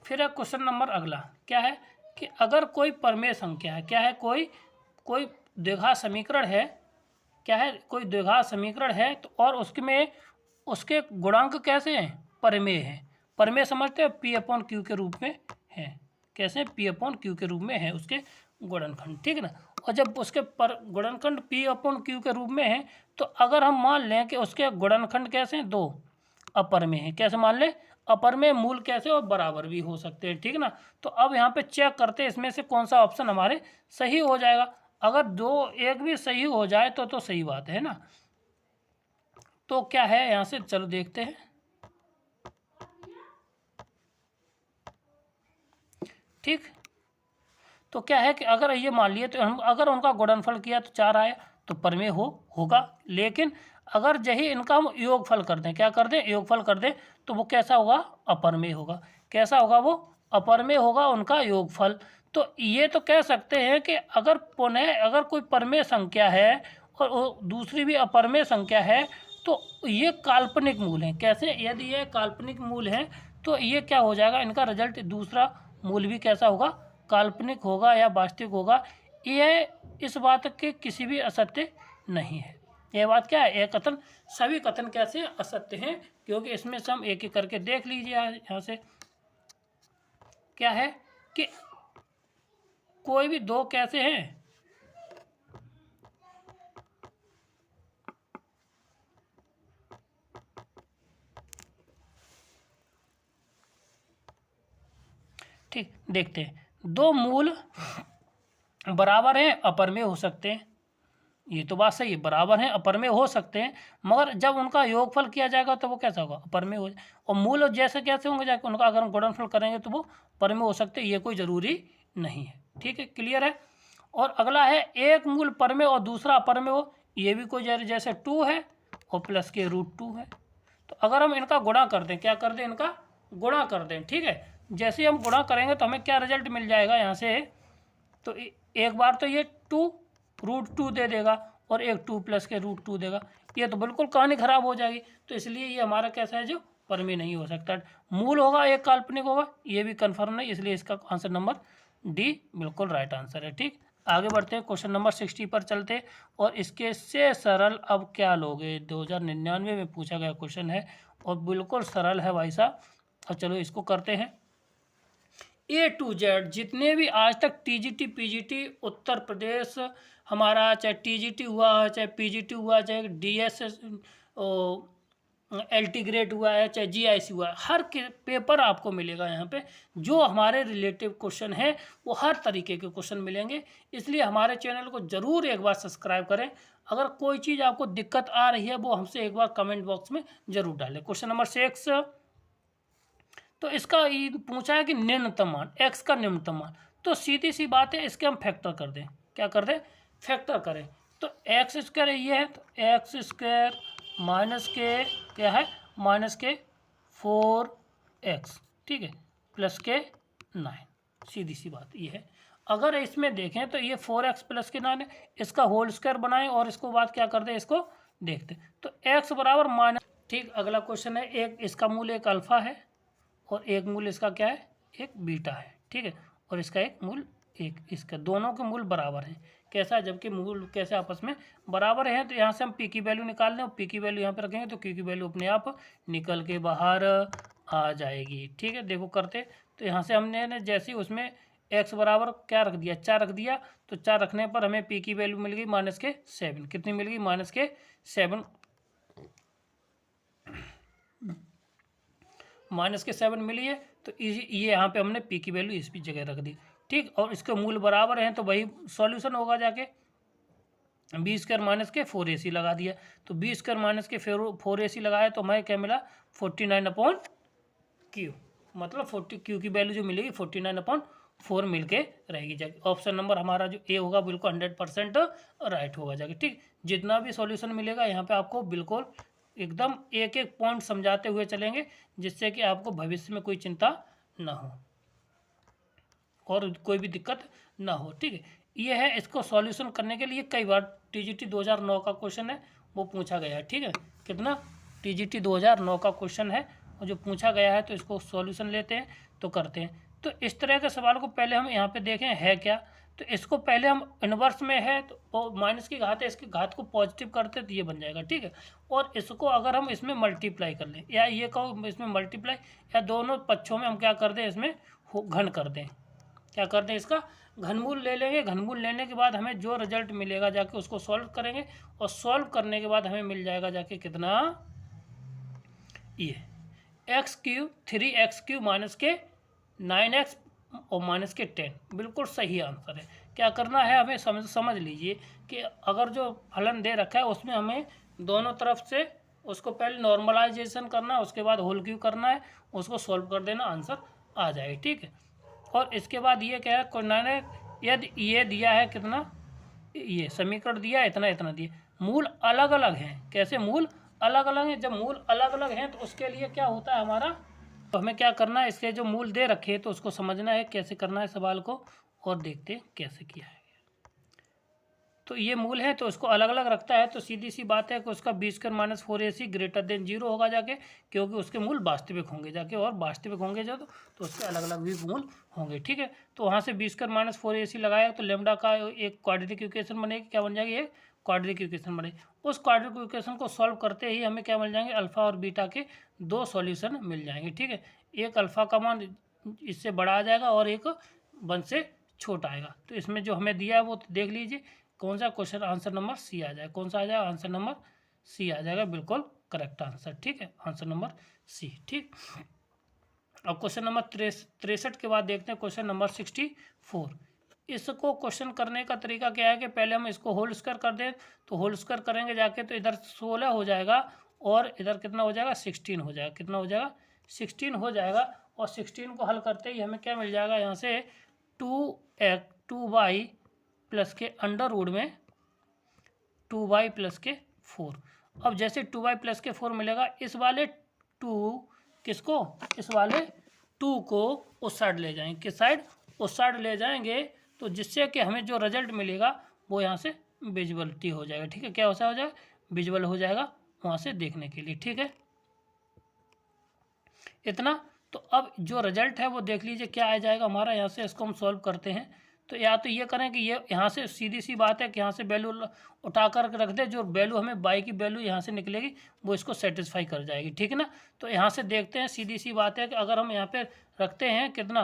फिर क्वेश्चन नंबर अगला क्या है कि अगर कोई परमेय संख्या है, क्या है, कोई द्विघात समीकरण है, क्या है, कोई द्विघात समीकरण है, तो और उसके गुणांक कैसे हैं, परमेय हैं। परमेय समझते हैं, P/Q के रूप में है, कैसे, P/Q के रूप में है उसके गुणनखंड। ठीक है ना, और जब उसके पर गुणनखंड P/Q के रूप में है, तो अगर हम मान लें कि उसके गुणनखंड कैसे हैं, 2 अपरमेय हैं, कैसे मान लें, अपरमेय मूल कैसे और बराबर भी हो सकते हैं। ठीक है ना, तो अब यहाँ पे चेक करते हैं इसमें से कौन सा ऑप्शन हमारे सही हो जाएगा। अगर एक भी सही हो जाए तो सही बात है ना। तो क्या है यहाँ से, चलो देखते हैं। ठीक, तो क्या है कि अगर ये मान लिए, तो हम अगर उनका गुणनफल किया तो 4 आया तो परमेय होगा, लेकिन अगर यही इनका हम योगफल कर दें, क्या कर दें, योगफल कर दें, तो वो कैसा होगा, अपरमेय होगा। कैसा होगा, वो अपरमेय होगा उनका योगफल। तो ये तो कह सकते हैं कि अगर पुनः अगर कोई परमेय संख्या है और दूसरी भी अपरमेय संख्या है, तो ये काल्पनिक मूल हैं। कैसे, यदि ये काल्पनिक मूल हैं तो ये क्या हो जाएगा, इनका रिजल्ट दूसरा मूल भी कैसा होगा, काल्पनिक होगा या वास्तविक होगा। यह इस बात के किसी भी असत्य नहीं है। यह बात क्या है, यह कथन, सभी कथन कैसे असत्य हैं, क्योंकि इसमें से हम एक एक करके देख लीजिए। यहाँ से क्या है कि कोई भी 2 कैसे हैं, ठीक, देखते हैं, 2 मूल बराबर हैं, अपरमेय हो सकते हैं, ये तो बात सही है, बराबर हैं, अपरमेय हो सकते हैं, मगर जब उनका योगफल किया जाएगा तो वो कैसा होगा, अपरमेय हो जाए। और मूल जैसे कैसे होंगे जाके उनका अगर हम गुणनफल करेंगे तो वो परमेय हो सकते हैं, ये कोई ज़रूरी नहीं है। ठीक है, क्लियर है। और अगला है एक मूल परमेय और दूसरा अपरमेय हो, ये भी कोई जैसे 2 है और प्लस के √2 है। तो अगर हम इनका गुणा कर दें, क्या कर दें, इनका गुणा कर दें, ठीक है, जैसे ही हम गुणा करेंगे तो हमें क्या रिजल्ट मिल जाएगा यहाँ से, तो एक बार तो ये 2 √2 दे देगा और एक 2 प्लस के √2 देगा, ये तो बिल्कुल कहानी खराब हो जाएगी। तो इसलिए ये हमारा कैसा है, जो परमेय नहीं हो सकता। मूल होगा एक काल्पनिक होगा, ये भी कन्फर्म नहीं, इसलिए इसका आंसर नंबर डी बिल्कुल राइट आंसर है। ठीक, आगे बढ़ते हैं, क्वेश्चन नंबर 60 पर चलते हैं। और इसके से सरल अब क्या लोगे, 2099 में पूछा गया क्वेश्चन है और बिल्कुल सरल है भाई साहब। और चलो इसको करते हैं। A to Z जितने भी आज तक TGT PGT उत्तर प्रदेश हमारा, चाहे TGT हुआ है, चाहे PGT हुआ, चाहे DS LT ग्रेड हुआ है, चाहे GIC हुआ है, हर के पेपर आपको मिलेगा यहाँ पे। जो हमारे रिलेटिव क्वेश्चन है वो हर तरीके के क्वेश्चन मिलेंगे, इसलिए हमारे चैनल को ज़रूर एक बार सब्सक्राइब करें। अगर कोई चीज़ आपको दिक्कत आ रही है वो हमसे एक बार कमेंट बॉक्स में ज़रूर डालें। क्वेश्चन नंबर 6, तो इसका ये पूछा है कि निम्नतम मान, x का निम्नतम मान, तो सीधी सी बात है, इसके हम फैक्टर कर दें। क्या कर दें, फैक्टर करें। तो एक्स स्क्वायर ये है, तो एक्स स्क्वायर माइनस के क्या है, माइनस के 4x, ठीक है, प्लस के 9, सीधी सी बात ये है। अगर इसमें देखें तो ये 4x प्लस के 9 है, इसका होल स्क्वायर बनाएं और इसको बाद क्या कर दें, इसको देखते। तो x बराबर माइनस, ठीक। अगला क्वेश्चन है, एक इसका मूल एक अल्फा है और एक मूल इसका क्या है, एक बीटा है, ठीक है, और इसका एक मूल एक, इसका दोनों के मूल बराबर हैं। कैसा, जबकि मूल कैसे आपस में बराबर हैं, तो यहाँ से हम पी की वैल्यू निकाल लें और पी की वैल्यू यहाँ पे रखेंगे तो क्यू की वैल्यू अपने आप निकल के बाहर आ जाएगी। ठीक है, देखो करते, तो यहाँ से हमने जैसे उसमें एक्स बराबर क्या रख दिया, 4 रख दिया, तो 4 रखने पर हमें पी की वैल्यू मिल गई -7। कितनी मिल गई, -7, -7 मिली है। तो ये यहाँ पे हमने पी की वैल्यू इस भी जगह रख दी, ठीक। और इसके मूल बराबर हैं तो वही सॉल्यूशन होगा, जाके b² - 4ac लगा दिया, तो b² - 4ac लगाया तो हमें क्या मिला, 49/q, मतलब 40 q की वैल्यू जो मिलेगी 49/4 मिल के रहेगी जाके। ऑप्शन नंबर हमारा जो ए होगा बिल्कुल 100% राइट होगा जाके, ठीक। जितना भी सॉल्यूशन मिलेगा यहाँ पे आपको बिल्कुल एकदम एक एक पॉइंट समझाते हुए चलेंगे, जिससे कि आपको भविष्य में कोई चिंता ना हो और कोई भी दिक्कत ना हो, ठीक है। ये है, इसको सॉल्यूशन करने के लिए कई बार TGT 2009 का क्वेश्चन है वो पूछा गया है, ठीक है। कितना, TGT 2009 का क्वेश्चन है और जो पूछा गया है, तो इसको सॉल्यूशन लेते हैं तो करते हैं। तो इस तरह के सवाल को पहले हम यहाँ पे देखें है क्या, तो इसको पहले हम इन्वर्स में है तो माइनस की घात है, इसकी घात को पॉजिटिव करते तो ये बन जाएगा, ठीक है। और इसको अगर हम इसमें मल्टीप्लाई कर लें, या ये कहो इसमें मल्टीप्लाई, या दोनों पक्षों में हम क्या कर दें, इसमें घन कर दें, क्या कर दें, इसका घनमूल ले लेंगे। घनमूल लेने के बाद हमें जो रिजल्ट मिलेगा जाके उसको सॉल्व करेंगे और सॉल्व करने के बाद हमें मिल जाएगा जाके कितना, ये x³ 3x³ - 9x और -10 बिल्कुल सही आंसर है। क्या करना है हमें, समझ लीजिए कि अगर जो फलन दे रखा है उसमें हमें दोनों तरफ से उसको पहले नॉर्मलाइजेशन करना है, उसके बाद होल क्यू करना है, उसको सॉल्व कर देना, आंसर आ जाए, ठीक है। और इसके बाद ये क्या है, मैंने यदि ये दिया है कितना, ये समीकरण दिया इतना इतना दिया, मूल अलग अलग हैं। कैसे, मूल अलग अलग हैं। जब मूल अलग अलग हैं तो उसके लिए क्या होता है हमारा, तो हमें क्या करना है, इसके जो मूल दे रखे हैं तो उसको समझना है कैसे करना है सवाल को, और देखते हैं कैसे किया है। तो ये मूल है तो उसको अलग अलग रखता है, तो सीधी सी बात है कि उसका b² - 4ac > 0 होगा जाके, क्योंकि उसके मूल वास्तविक होंगे जाके, और वास्तविक होंगे जो तो उसके अलग अलग भी मूल होंगे, ठीक है। तो वहाँ से b² - 4ac लगाया तो लेमडा का एक क्वाड्रेटिक इक्वेशन बनेगी, क्या बन जाएगी, एक क्वाड्रेटिक इक्वेशन बनेगी। उस क्वाड्रेटिक इक्वेशन को सॉल्व करते ही हमें क्या मिल जाएंगे, अल्फा और बीटा के 2 सॉल्यूशन मिल जाएंगे, ठीक है। एक अल्फा का मान इससे बड़ा आ जाएगा और एक 1 से छोटा आएगा। तो इसमें जो हमें दिया है वो देख लीजिए कौन सा क्वेश्चन, आंसर नंबर सी आ जाए, कौन सा आ जाएगा, आंसर नंबर सी आ जाएगा, बिल्कुल करेक्ट आंसर, ठीक है, आंसर नंबर सी, ठीक। अब क्वेश्चन नंबर 63 के बाद देखते हैं क्वेश्चन नंबर 64। इसको क्वेश्चन करने का तरीका क्या है कि पहले हम इसको होल स्क्वायर कर दें, तो होल स्क्वायर करेंगे जाके तो इधर 16 हो जाएगा और इधर कितना हो जाएगा 16 हो जाएगा। कितना हो जाएगा 16 हो जाएगा। और 16 को हल करते ही हमें क्या मिल जाएगा यहाँ से 2y प्लस के अंडर रूट में 2y प्लस के 4। अब जैसे 2y प्लस के 4 मिलेगा, इस वाले 2 किसको, इस वाले 2 को उस साइड ले जाएंगे। किस साइड, उस साइड ले जाएंगे, तो जिससे कि हमें जो रिजल्ट मिलेगा वो यहाँ से विजुअलिटी हो जाएगा। ठीक है, क्या हो जाएगा, विजुअल हो जाएगा वहाँ से देखने के लिए। ठीक है, इतना। तो अब जो रिजल्ट है वो देख लीजिए क्या आ जाएगा हमारा। यहाँ से इसको हम सॉल्व करते हैं, तो या तो ये करें कि ये यहाँ से सीधी सी बात है कि यहाँ से वैल्यू उठा कर रख दे, जो वैल्यू हमें बाई की वैल्यू यहाँ से निकलेगी वो इसको सेटिस्फाई कर जाएगी। ठीक है ना। तो यहाँ से देखते हैं, सीधी सी बात है कि अगर हम यहाँ पे रखते हैं कितना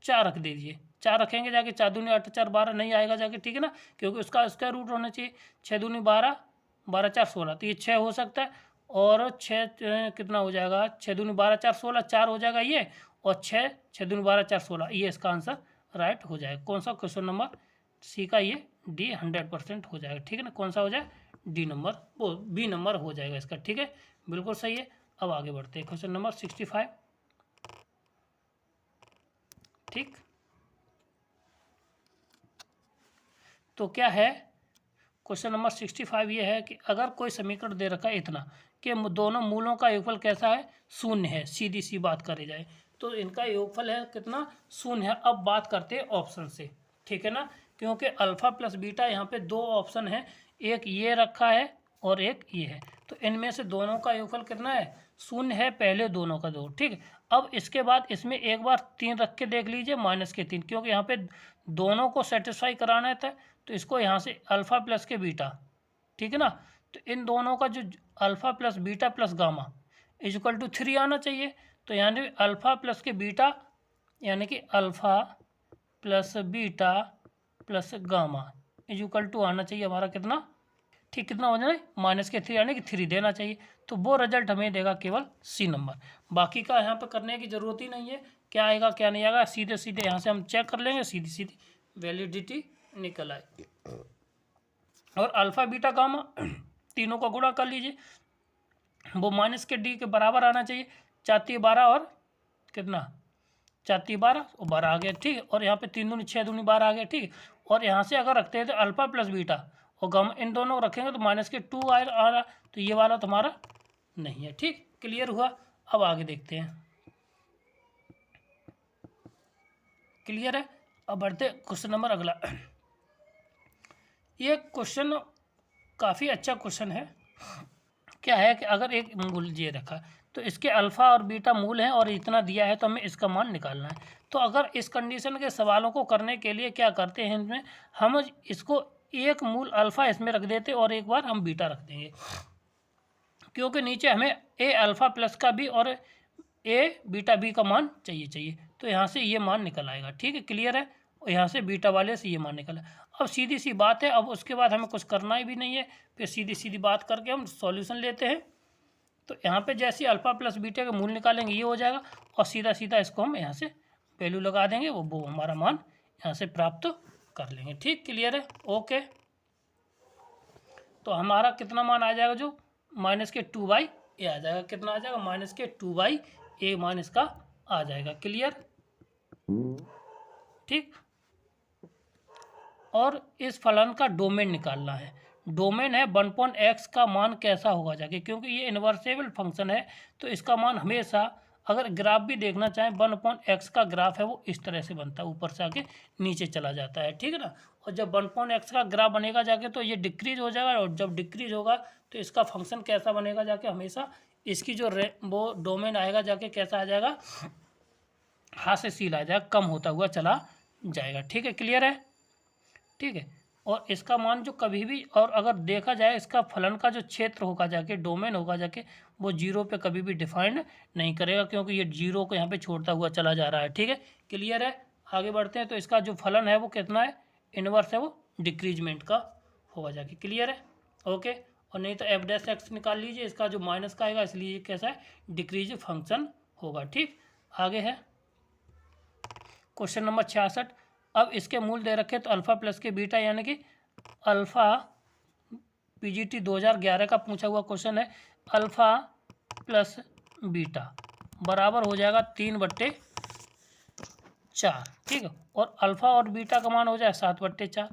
4 रख दीजिए, 4 रखेंगे जाके 4 दूनी 8 4 12 नहीं आएगा जाके। ठीक है ना, क्योंकि उसका स्क्वायर रूट होना चाहिए। 6 दूनी 12, 12 4 16, तो ये 6 हो सकता है। और 6 कितना हो जाएगा, 6 दूनी 12 4 16, 4 हो जाएगा ये, और 6 दूनी 12 4 16, ये इसका आंसर राइट हो जाएगा। कौन सा, क्वेश्चन नंबर सी का ये डी 100% हो जाएगा। ठीक है ना, कौन सा हो जाए, डी नंबर, वो बी नंबर हो जाएगा इसका। ठीक है, बिल्कुल सही है। अब आगे बढ़ते हैं, क्वेश्चन नंबर 65। ठीक, तो क्या है क्वेश्चन नंबर 65, ये है कि अगर कोई समीकरण दे रखा है इतना कि दोनों मूलों का योगफल कैसा है, शून्य है। सीधी सी बात करी जाए तो इनका योगफल है कितना, शून्य है। अब बात करते हैं ऑप्शन से। ठीक है ना, क्योंकि अल्फा प्लस बीटा यहाँ पे 2 ऑप्शन है, एक ये रखा है और एक ये है, तो इनमें से दोनों का योगफल कितना है, शून्य है, पहले दोनों का दो। ठीक है, अब इसके बाद इसमें एक बार 3 रख के देख लीजिए, -3, क्योंकि यहाँ पे दोनों को सेटिस्फाई कराना था, तो इसको यहाँ से अल्फ़ा प्लस के बीटा। ठीक है ना, तो इन दोनों का जो alpha plus beta plus gamma equal to 3 आना चाहिए। तो यानी अल्फ़ा प्लस के बीटा यानी कि alpha plus beta plus gamma equal to आना चाहिए हमारा कितना, ठीक, कितना हो जाए -3 यानी कि 3 देना चाहिए। तो वो रिजल्ट हमें देगा केवल सी नंबर। बाकी का यहाँ पे करने की ज़रूरत ही नहीं है, क्या आएगा क्या नहीं आएगा, सीधे सीधे यहाँ से हम चेक कर लेंगे, सीधी सीधी वैलिडिटी निकल आए। और अल्फ़ा बीटा गामा तीनों का गुणा कर लीजिए, वो -d के बराबर आना चाहिए। 4 12 और कितना, 4 12 और 12 आ गया। ठीक है, और यहाँ पे 3 दूनी 6 दूनी 12 आ गया। ठीक, और यहाँ से अगर रखते हैं तो अल्फ़ा प्लस बीटा और गामा इन दोनों रखेंगे तो -2 आ रहा, तो ये वाला तुम्हारा नहीं है। ठीक, क्लियर हुआ। अब आगे देखते हैं, क्लियर है। अब बढ़ते क्वेश्चन नंबर अगला। ये क्वेश्चन काफ़ी अच्छा क्वेश्चन है। क्या है कि अगर एक मूल ये रखा तो इसके अल्फ़ा और बीटा मूल हैं और इतना दिया है तो हमें इसका मान निकालना है। तो अगर इस कंडीशन के सवालों को करने के लिए क्या करते हैं, इनमें हम इसको एक मूल अल्फ़ा इसमें रख देते और एक बार हम बीटा रख देंगे, क्योंकि नीचे हमें ए अल्फ़ा प्लस का भी और ए बीटा बी का मान चाहिए। तो यहाँ से ये मान निकल आएगा। ठीक है, क्लियर है। और यहाँ से बीटा वाले से ये मान निकला। अब सीधी सी बात है, अब उसके बाद हमें कुछ करना ही भी नहीं है, फिर सीधी सीधी बात करके हम सॉल्यूशन लेते हैं। तो यहाँ पे जैसे अल्फ़ा प्लस बीटा का मूल निकालेंगे ये हो जाएगा, और सीधा सीधा इसको हम यहाँ से वैल्यू लगा देंगे, वो हमारा मान यहाँ से प्राप्त कर लेंगे। ठीक, क्लियर है, ओके। तो हमारा कितना मान आ जाएगा, जो -2/a आ जाएगा। कितना आ जाएगा, -2/a मान इसका आ जाएगा। क्लियर, ठीक। और इस फलन का डोमेन निकालना है। डोमेन है 1/x का मान कैसा होगा जाके, क्योंकि ये इन्वर्सेबल फंक्शन है, तो इसका मान हमेशा, अगर ग्राफ भी देखना चाहें 1/x का ग्राफ है वो इस तरह से बनता है, ऊपर से आके नीचे चला जाता है। ठीक है ना, और जब 1/x का ग्राफ बनेगा जाके तो ये डिक्रीज हो जाएगा, और जब डिक्रीज होगा तो इसका फंक्शन कैसा बनेगा जाके, हमेशा इसकी जो वो डोमेन आएगा जाके कैसा आ जाएगा, हाथ से सील आ जाएगा, कम होता हुआ चला जाएगा। ठीक है, क्लियर है, ठीक है। और इसका मान जो कभी भी, और अगर देखा जाए इसका फलन का जो क्षेत्र होगा जाके, डोमेन होगा जाके, वो 0 पे कभी भी डिफाइंड नहीं करेगा, क्योंकि ये 0 को यहाँ पे छोड़ता हुआ चला जा रहा है। ठीक है, क्लियर है। आगे बढ़ते हैं, तो इसका जो फलन है वो कितना है, इनवर्स है, वो डिक्रीजमेंट का होगा जाके। क्लियर है, ओके। और नहीं तो f' निकाल लीजिए, इसका जो माइनस का आएगा, इसलिए कैसा है, डिक्रीज फंक्शन होगा। ठीक, आगे है क्वेश्चन नंबर 66। अब इसके मूल दे रखे तो अल्फ़ा प्लस के बीटा यानी कि अल्फ़ा पीजीटी 2011 का पूछा हुआ क्वेश्चन है। अल्फ़ा प्लस बीटा बराबर हो जाएगा 3/4, ठीक है। और अल्फ़ा और बीटा का मान हो जाए 7/4,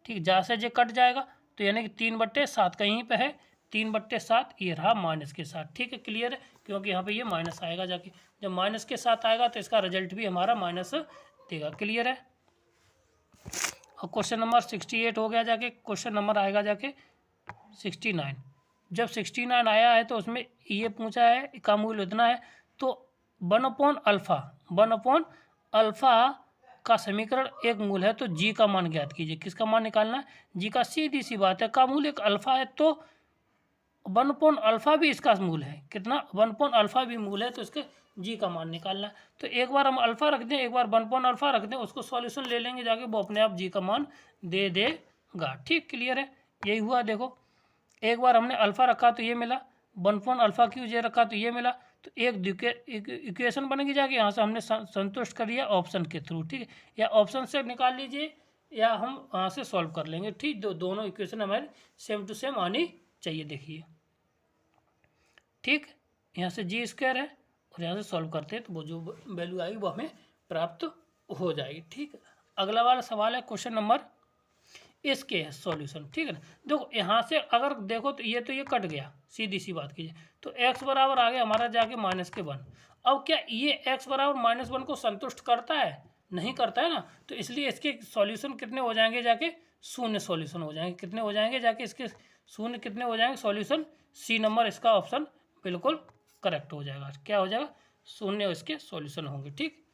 ठीक। जहाँ से जे कट जाएगा तो यानी कि 3/7 कहीं पे है, 3/7 ये रहा माइनस के साथ, ठीक है। क्लियर है, क्योंकि यहाँ पे ये माइनस आएगा जाके, जब माइनस के साथ आएगा तो इसका रिजल्ट भी हमारा माइनस देगा। क्लियर है। और क्वेश्चन नंबर 68 हो गया, जाके क्वेश्चन नंबर आएगा जाके 69। जब 69 आया है तो उसमें ये पूछा है का मूल्य इतना है, तो 1/अल्फ़ा का समीकरण एक मूल है, तो जी का मान ज्ञात कीजिए। किसका मान निकालना है? जी का। सीधी सी बात है, का मूल एक अल्फ़ा है तो 1/अल्फ़ा भी इसका मूल है। कितना? 1/अल्फ़ा भी मूल है, तो इसके जी का मान निकालना है। तो एक बार हम अल्फ़ा रख दें, एक बार 1/अल्फ़ा रख दें, उसको सॉल्यूशन ले लेंगे जाके, वो अपने आप जी का मान दे देगा, ठीक। क्लियर है, यही हुआ। देखो, एक बार हमने अल्फ़ा रखा तो ये मिला, 1/अल्फ़ा क्यू जे रखा तो ये मिला, तो एक इक्वेशन बनेगी जाके, यहाँ से हमने संतुष्ट कर लिया ऑप्शन के थ्रू, ठीक है। या ऑप्शन से निकाल लीजिए या हम यहाँ से सॉल्व कर लेंगे, ठीक। दोनों इक्वेशन हमारे सेम टू सेम आनी चाहिए, देखिए, ठीक। यहाँ से जी स्क्वायर है और यहाँ से सॉल्व करते हैं तो वो जो वैल्यू आएगी वो हमें प्राप्त हो जाएगी, ठीक। अगला वाला सवाल है क्वेश्चन नंबर, इसके है सॉल्यूशन, ठीक है ना। देखो यहाँ से अगर देखो तो ये कट गया, सीधी सी बात कीजिए, तो x बराबर आ गया हमारा जाके -1। अब क्या ये x बराबर -1 को संतुष्ट करता है? नहीं करता है ना, तो इसलिए इसके सॉल्यूशन कितने हो जाएंगे जाके? शून्य सॉल्यूशन हो जाएंगे। कितने हो जाएंगे जाके इसके शून्य? कितने हो जाएंगे सॉल्यूशन? सी नंबर इसका ऑप्शन बिल्कुल करेक्ट हो जाएगा। क्या हो जाएगा? शून्य इसके सॉल्यूशन होंगे, ठीक।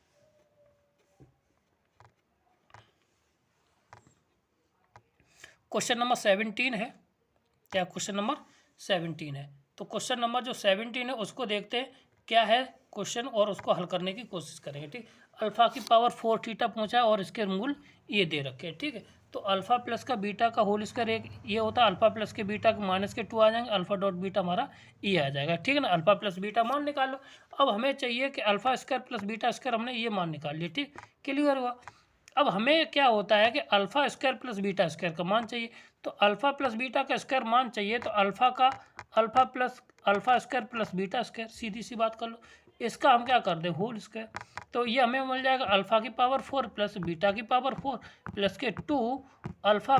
क्वेश्चन नंबर 17 है। क्या क्वेश्चन नंबर 17 है? तो क्वेश्चन नंबर जो 17 है उसको देखते हैं क्या है क्वेश्चन, और उसको हल करने की कोशिश करेंगे, ठीक। अल्फ़ा की पावर 4 थीटा पूछा है और इसके मूल ये दे रखे हैं, ठीक है। तो अल्फ़ा प्लस का बीटा का होल स्क्वायर एक ये होता है, अल्फ़ा प्लस के बीटा के -2 आ जाएंगे, अल्फ़ा डॉट बीटा हमारा ये आ जाएगा, ठीक है ना। अल्फ़ा प्लस बीटा मान निकाल लो। अब हमें चाहिए कि alpha square plus beta square, हमने ये मान निकाल लिया, ठीक। क्लियर हुआ। अब हमें क्या होता है कि alpha square plus beta square का मान चाहिए, तो अल्फ़ा प्लस बीटा का स्क्वायर मान चाहिए, तो alpha plus alpha square plus beta square, सीधी सी बात कर लो। इसका हम क्या कर दें? Whole square. तो ये हमें मिल जाएगा अल्फ़ा की पावर 4 प्लस बीटा की पावर 4 प्लस के 2 अल्फ़ा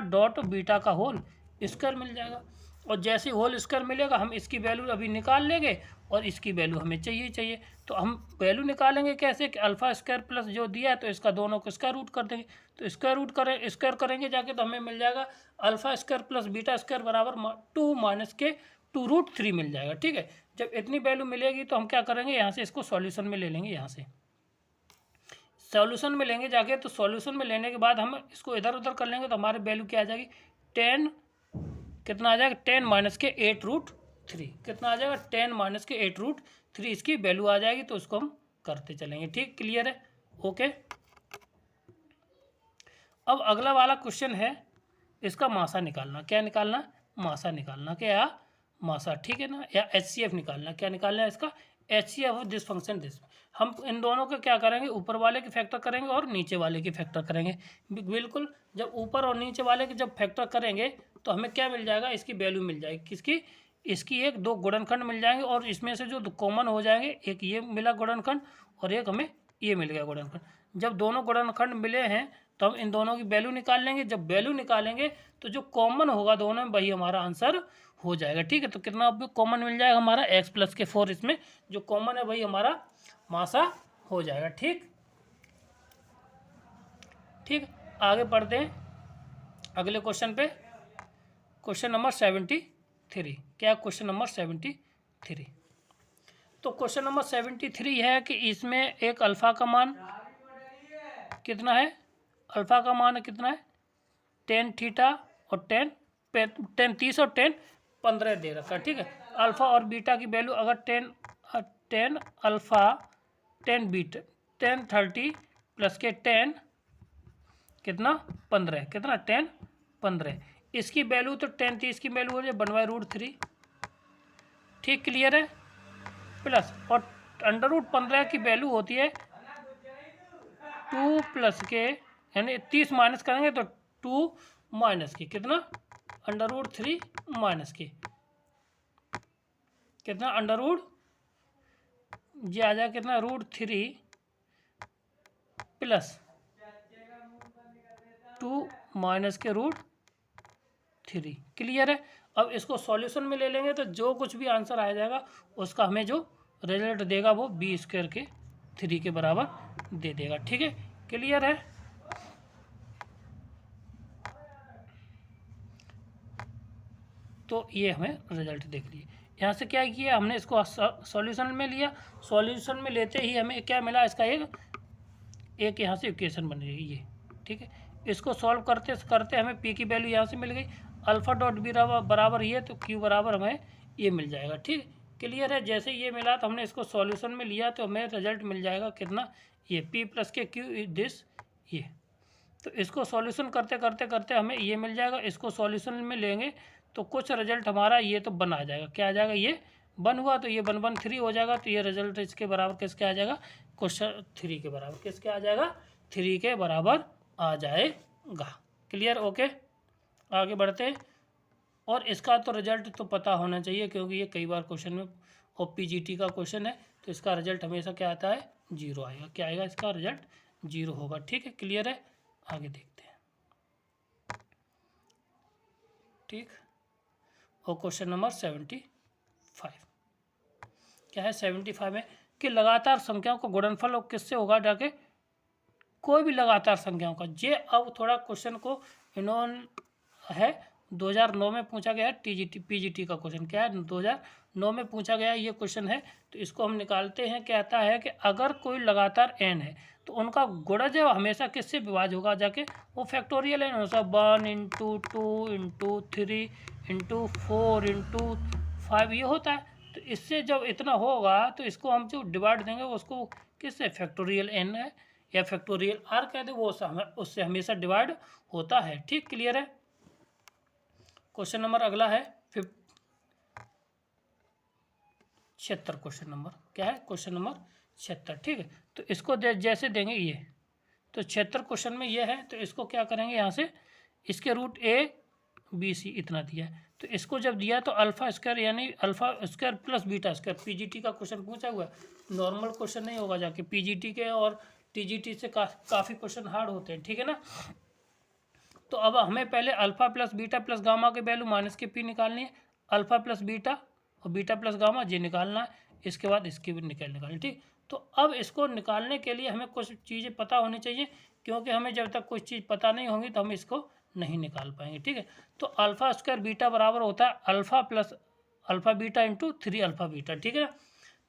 डॉट बीटा का होल स्क्वायर मिल जाएगा। और जैसे होल स्क्वायर मिलेगा हम इसकी वैल्यू अभी निकाल लेंगे, और इसकी वैल्यू हमें चाहिए। तो हम वैल्यू निकालेंगे कैसे कि अल्फ़ा स्क्वायर प्लस जो दिया है तो इसका दोनों को स्क्वायर रूट कर देंगे, तो स्क्वायर करेंगे जाके, तो हमें मिल जाएगा alpha square plus beta square बराबर 2 माइनस के 2√3 मिल जाएगा, ठीक है। जब इतनी वैल्यू मिलेगी तो हम क्या करेंगे, यहाँ से इसको सॉल्यूशन में ले लेंगे। यहाँ से सॉल्यूशन में लेंगे जाके, तो सॉल्यूशन में लेने के बाद हम इसको इधर उधर कर लेंगे, तो हमारी वैल्यू क्या आ जाएगी? 10 कितना आ जाएगा? 10 माइनस के 8√3 कितना आ जाएगा? 10 माइनस के 8√3 इसकी वैल्यू आ जाएगी। तो उसको हम करते चलेंगे, ठीक। क्लियर है, ओके। अब अगला वाला क्वेश्चन है, इसका मासा निकालना। क्या निकालना? मासा निकालना। क्या? मासा, ठीक है ना, या HCF निकालना। क्या निकालना है इसका? HCF of this function this. हम इन दोनों के क्या करेंगे? ऊपर वाले के फैक्टर करेंगे और नीचे वाले के फैक्टर करेंगे, बिल्कुल। जब ऊपर और नीचे वाले के जब फैक्टर करेंगे तो हमें क्या मिल जाएगा? इसकी वैल्यू मिल जाएगी। किसकी? इसकी एक दो गुणनखंड मिल जाएंगे, और इसमें से जो कॉमन हो जाएंगे, एक ये मिला गुणनखंड और एक हमें ये मिल गया गुणनखंड। जब दोनों गुणनखंड मिले हैं तो हम इन दोनों की वैल्यू निकाल लेंगे। जब वैल्यू निकालेंगे तो जो कॉमन होगा दोनों में वही हमारा आंसर हो जाएगा, ठीक है। तो कितना कॉमन मिल जाएगा हमारा? x प्लस के 4, इसमें जो कॉमन है वही हमारा मासा हो जाएगा, ठीक। ठीक, आगे बढ़ते हैं अगले क्वेश्चन पे। Question number 73। क्या क्वेश्चन नंबर 73? तो क्वेश्चन नंबर 73 है कि इसमें एक अल्फ़ा का मान कितना है? अल्फ़ा का मान कितना है? 10 थीटा और 10 30 और 10 15 दे रखा है, ठीक है। अल्फ़ा और बीटा की वैल्यू अगर 10 अल्फ़ा 10 बीटा 10 30 प्लस के 10 कितना 15, कितना 10 15, इसकी वैल्यू तो 10 30 की वैल्यू हो जाए 1/√3, ठीक। क्लियर है। प्लस और √15 की वैल्यू होती है 2 प्लस के यानी 30 माइनस करेंगे तो 2 माइनस के कितना √3 माइनस के कितना ये आ जाएगा कितना √3 प्लस 2 माइनस के √3। क्लियर है। अब इसको सॉल्यूशन में ले लेंगे तो जो कुछ भी आंसर आ जाएगा उसका हमें जो रिजल्ट देगा वो b² के 3 के बराबर दे देगा। ठीक है, क्लियर है। तो ये हमें रिजल्ट देख लिए। यहाँ से क्या किया हमने, इसको सॉल्यूशन में लिया। सॉल्यूशन में लेते ही हमें क्या मिला, इसका एक यहाँ से इक्वेशन बन गई ये। ठीक है, इसको सॉल्व करते करते हमें p की वैल्यू यहाँ से मिल गई। अल्फा डॉट b बराबर ये, तो q बराबर हमें ये मिल जाएगा। ठीक, क्लियर है। जैसे ये मिला तो हमने इसको सॉल्यूशन में लिया तो हमें रिजल्ट मिल जाएगा कितना, ये p प्लस के q दिस ये। तो इसको सॉल्यूशन करते करते करते हमें ये मिल जाएगा। इसको सॉल्यूशन में लेंगे तो कुछ रिजल्ट हमारा ये तो बन आ जाएगा। क्या आ जाएगा, ये 1 हुआ तो ये 1 1 3 हो जाएगा। तो ये रिजल्ट इसके बराबर किसके आ जाएगा, क्वेश्चन 3 के बराबर किसके आ जाएगा, 3 के बराबर आ जाएगा। क्लियर, ओके, आगे बढ़ते हैं। और इसका तो रिजल्ट तो पता होना चाहिए क्योंकि ये कई बार क्वेश्चन में और PGT का क्वेश्चन है। तो इसका रिजल्ट हमेशा क्या आता है, 0 आएगा। क्या आएगा, इसका रिजल्ट 0 होगा। ठीक है, क्लियर है, आगे देखते हैं। ठीक, और क्वेश्चन नंबर 75 क्या है, 75 में कि लगातार संख्याओं का गुणनफल और किससे होगा, जाके कोई भी लगातार संख्याओं का। ये अब थोड़ा क्वेश्चन को इन्होंने है 2009 में पूछा गया है। PGT का क्वेश्चन क्या है, 2009 में पूछा गया ये क्वेश्चन है। तो इसको हम निकालते हैं। कहता है कि अगर कोई लगातार n है तो उनका गुणज हमेशा किससे विभाज्य होगा, जाके वो फैक्टोरियल n होगा। 1 × 2 × 3 × 4 × 5 ये होता है। तो इससे जब इतना होगा तो इसको हम जो डिवाइड देंगे उसको किससे, फैक्टोरियल n है या फैक्टोरियल r कह दे, वो उससे हमेशा डिवाइड होता है। ठीक, क्लियर है। क्वेश्चन नंबर अगला है 76 क्वेश्चन नंबर क्या है, क्वेश्चन नंबर 76। ठीक है, तो इसको जैसे देंगे ये, तो 76 क्वेश्चन में ये है। तो इसको क्या करेंगे, यहाँ से इसके √a b c इतना दिया है। तो इसको जब दिया तो α² यानी α² प्लस β²। PGT का क्वेश्चन पूछा हुआ है, नॉर्मल क्वेश्चन नहीं होगा। जाके PGT के और TGT से काफ़ी क्वेश्चन हार्ड होते हैं। ठीक है ना। तो अब हमें पहले alpha plus beta plus gamma के वैल्यू माइनस के p निकालनी है। अल्फा प्लस बीटा और बीटा प्लस गामा ये निकालना है। इसके बाद इसकी भी निकालनी। ठीक, तो अब इसको निकालने के लिए हमें कुछ चीज़ें पता होनी चाहिए, क्योंकि हमें जब तक कुछ चीज़ पता नहीं होंगी तो हम इसको नहीं निकाल पाएंगे। ठीक है, तो α² बीटा बराबर होता है alpha plus alpha beta into 3 alpha beta. ठीक है ना।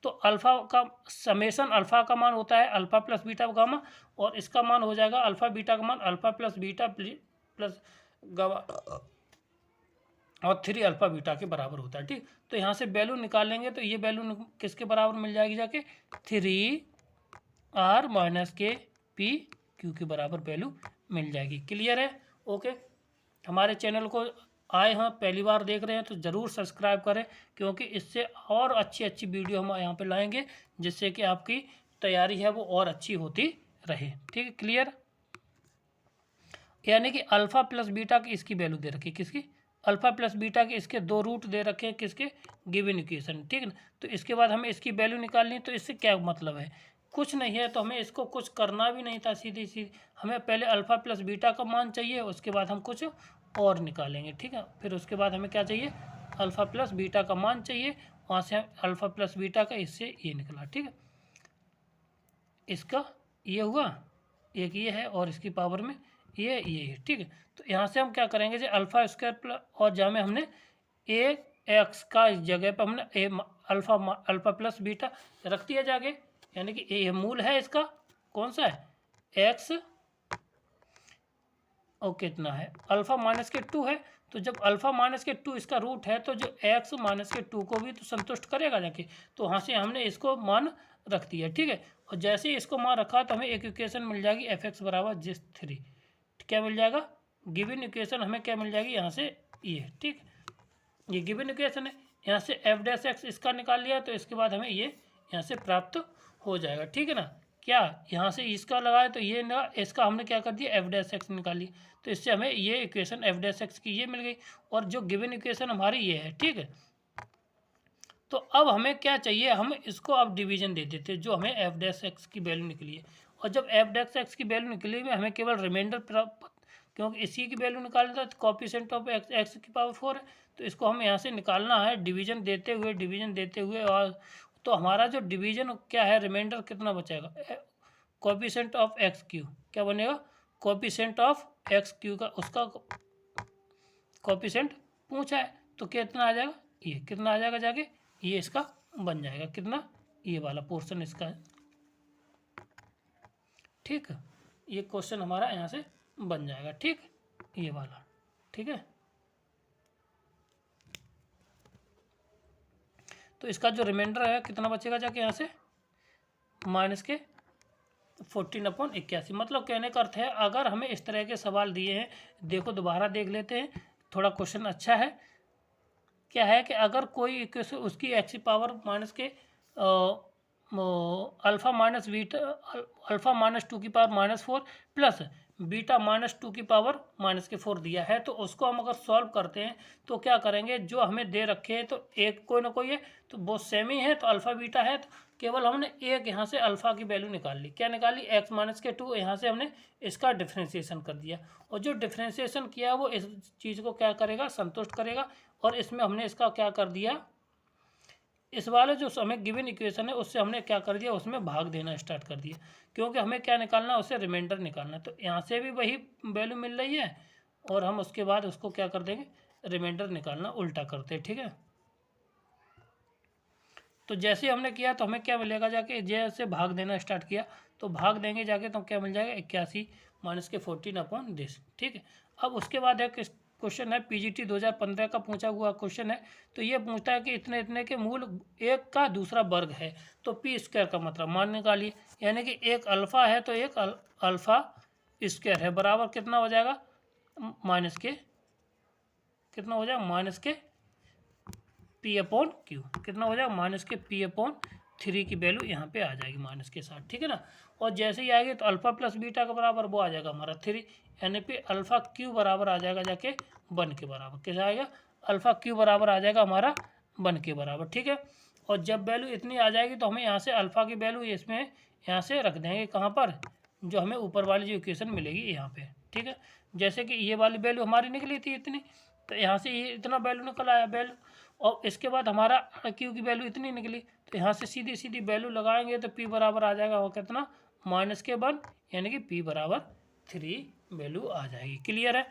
तो अल्फा का समेसन अल्फा का मान होता है अल्फा प्लस बीटा गामा, और इसका मान हो जाएगा अल्फा बीटा का मान alpha plus beta plus gamma और 3 अल्फा बीटा के बराबर होता है। ठीक, तो यहाँ से वैल्यू निकालेंगे तो ये वैल्यू किसके बराबर मिल जाएगी, जाके 3r माइनस के p q के बराबर वैल्यू मिल जाएगी। क्लियर है, ओके। हमारे चैनल को आए हैं पहली बार देख रहे हैं तो ज़रूर सब्सक्राइब करें, क्योंकि इससे और अच्छी वीडियो हम यहाँ पे लाएंगे, जिससे कि आपकी तैयारी है वो और अच्छी होती रहे। ठीक है, क्लियर। यानी कि अल्फ़ा प्लस बीटा की इसकी वैल्यू दे रखी, किसकी, अल्फ़ा प्लस बीटा के इसके 2 रूट दे रखे हैं, किसके, गिवन इक्वेशन। ठीक है ना। तो इसके बाद हमें इसकी वैल्यू निकालनी है। तो इससे क्या मतलब है, कुछ नहीं है, तो हमें इसको कुछ करना भी नहीं था, सीधी हमें पहले अल्फ़ा प्लस बीटा का मान चाहिए, उसके बाद हम कुछ और निकालेंगे। ठीक है, फिर उसके बाद हमें क्या चाहिए, अल्फ़ा प्लस बीटा का मान चाहिए, वहाँ से अल्फ़ा प्लस बीटा का इससे ये निकला। ठीक है, इसका ये हुआ, एक ये है और इसकी पावर में ये है। ठीक है, तो यहाँ से हम क्या करेंगे, जो α² प्लस और जहाँ में हमने x का इस जगह पर हमने अल्फ़ा प्लस बीटा रख दिया जाके, यानी कि ये मूल है इसका, कौन सा है, x और कितना है, अल्फ़ा माइनस के 2 है। तो जब अल्फ़ा माइनस के 2 इसका रूट है तो जो x माइनस के 2 को भी तो संतुष्ट करेगा जाके, तो वहाँ से हमने इसको मान रख दिया। ठीक है, और जैसे ही इसको मान रखा तो हमें एक इक्वेशन मिल जाएगी f(x) बराबर जिस 3। क्या मिल जाएगा, गिवन इक्वेशन हमें क्या मिल जाएगी, यहाँ से ये। ठीक, ये गिवन इक्वेशन है। यहाँ से f' x इसका निकाल लिया तो इसके बाद हमें ये यहाँ से प्राप्त हो जाएगा। ठीक है ना, क्या यहाँ से इसका लगाए तो ये ना, इसका हमने क्या कर दिया, एफ डैश एक्स निकाली, तो इससे हमें ये इक्वेशन एफ डैश एक्स की ये मिल गई, और जो गिवन इक्वेशन हमारी ये है, ठीक है। तो अब हमें क्या चाहिए, हम इसको अब डिवीजन दे देते हैं, जो हमें एफ डैश एक्स की वैल्यू निकली है, और जब एफ डैश एक्स की वैल्यू निकली है हमें केवल रिमाइंडर प्राप्त, क्योंकि इसी की वैल्यू निकालना था, तो कॉफिशिएंट ऑफ एक्स एक्स की पावर 4 है, तो इसको हम यहाँ से निकालना है डिवीजन देते हुए, और तो हमारा जो डिवीजन क्या है, रिमाइंडर कितना बचेगा, कॉफिशिएंट ऑफ एक्स क्यू, क्या बनेगा, कॉफिशिएंट ऑफ एक्स क्यू का उसका कॉफिशिएंट पूछा है, तो कितना आ जाएगा, ये कितना आ जाएगा जाके, ये इसका बन जाएगा कितना, ये वाला पोर्शन इसका है, ठीक है। ये क्वेश्चन हमारा यहाँ से बन जाएगा, ठीक, ये वाला, ठीक है। तो इसका जो रिमाइंडर है कितना बचेगा जाके यहाँ से, माइनस के 14/81। मतलब कहने का अर्थ है, अगर हमें इस तरह के सवाल दिए हैं, देखो दोबारा देख लेते हैं, थोड़ा क्वेश्चन अच्छा है। क्या है कि अगर कोई उसकी एक्स की पावर माइनस के alpha minus beta, alpha minus 2 की पावर -4 प्लस बीटा -2 की पावर -4 दिया है, तो उसको हम अगर सॉल्व करते हैं तो क्या करेंगे, जो हमें दे रखे हैं तो एक कोई ना कोई है, तो वो सेम ही है, तो अल्फ़ा बीटा है, तो केवल हमने एक यहाँ से अल्फ़ा की वैल्यू निकाल ली, क्या निकाली, x-2, यहाँ से हमने इसका डिफ्रेंशिएशन कर दिया, और जो डिफ्रेंशिएशन किया वो इस चीज़ को क्या करेगा, संतुष्ट करेगा, और इसमें हमने इसका क्या कर दिया, इस वाले जो हमें गिवन इक्वेशन है उससे हमने क्या कर दिया, उसमें भाग देना स्टार्ट कर दिया, क्योंकि हमें क्या निकालना है, उससे रिमाइंडर निकालना, तो यहाँ से भी वही वैल्यू मिल रही है, और हम उसके बाद उसको क्या कर देंगे, रिमाइंडर निकालना उल्टा करते हैं, ठीक है। तो जैसे हमने किया तो हमें क्या मिलेगा जाके, जैसे भाग देना स्टार्ट किया तो भाग देंगे जाके, तो क्या मिल जाएगा, 81 माइनस के 14/10, ठीक है। अब उसके बाद है क्वेश्चन है, पीजीटी 2015 का पूछा हुआ क्वेश्चन है, तो ये पूछता है कि इतने इतने के मूल एक का दूसरा वर्ग है, तो पी स्क्वायर का मतलब मान निकालिए, यानी कि एक अल्फ़ा है तो एक अल्फ़ा स्क्वायर है, बराबर कितना हो जाएगा, माइनस के कितना हो जाएगा, माइनस के P/Q, कितना हो जाएगा, माइनस के P/3 की वैल्यू यहाँ पे आ जाएगी माइनस के साथ, ठीक है ना। और जैसे ही आएगी तो अल्फ़ा प्लस बीटा का बराबर वो आ जाएगा हमारा 3, यानी पे अल्फ़ा क्यू बराबर आ जाएगा जाके 1 के बराबर, कैसा आएगा, अल्फ़ा क्यू बराबर आ जाएगा हमारा 1 के बराबर, ठीक है। और जब वैल्यू इतनी आ जाएगी तो हमें यहाँ से अल्फ़ा की वैल्यू इसमें यहाँ से रख देंगे, कहाँ पर, जो हमें ऊपर वाली जो इक्वेशन मिलेगी यहाँ पे, ठीक है। जैसे कि ये वाली वैल्यू हमारी निकली थी इतनी, तो यहाँ से ये इतना वैल्यू निकल आया वैल्यू, और इसके बाद हमारा क्यू की वैल्यू इतनी निकली, तो यहाँ से सीधी सीधी वैल्यू लगाएंगे तो पी बराबर आ जाएगा वो कितना, माइनस के 1, यानी कि पी बराबर 3 वैल्यू आ जाएगी, क्लियर है।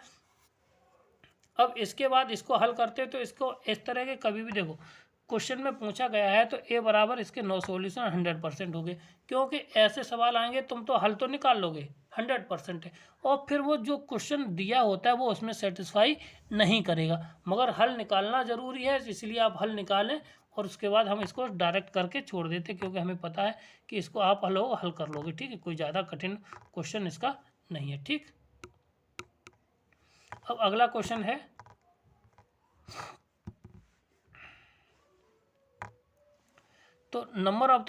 अब इसके बाद इसको हल करते तो इसको इस तरह के कभी भी देखो क्वेश्चन में पूछा गया है तो ए बराबर इसके 9 सॉल्यूशन 100% हो गए, क्योंकि ऐसे सवाल आएंगे तुम तो हल तो निकाल लोगे 100% है, और फिर वो जो क्वेश्चन दिया होता है वो उसमें सेटिस्फाई नहीं करेगा, मगर हल निकालना ज़रूरी है, इसलिए आप हल निकालें, और उसके बाद हम इसको डायरेक्ट करके छोड़ देते, क्योंकि हमें पता है कि इसको आप हल कर लोगे, ठीक है, कोई ज़्यादा कठिन क्वेश्चन इसका नहीं है, ठीक। अब अगला क्वेश्चन है, तो number of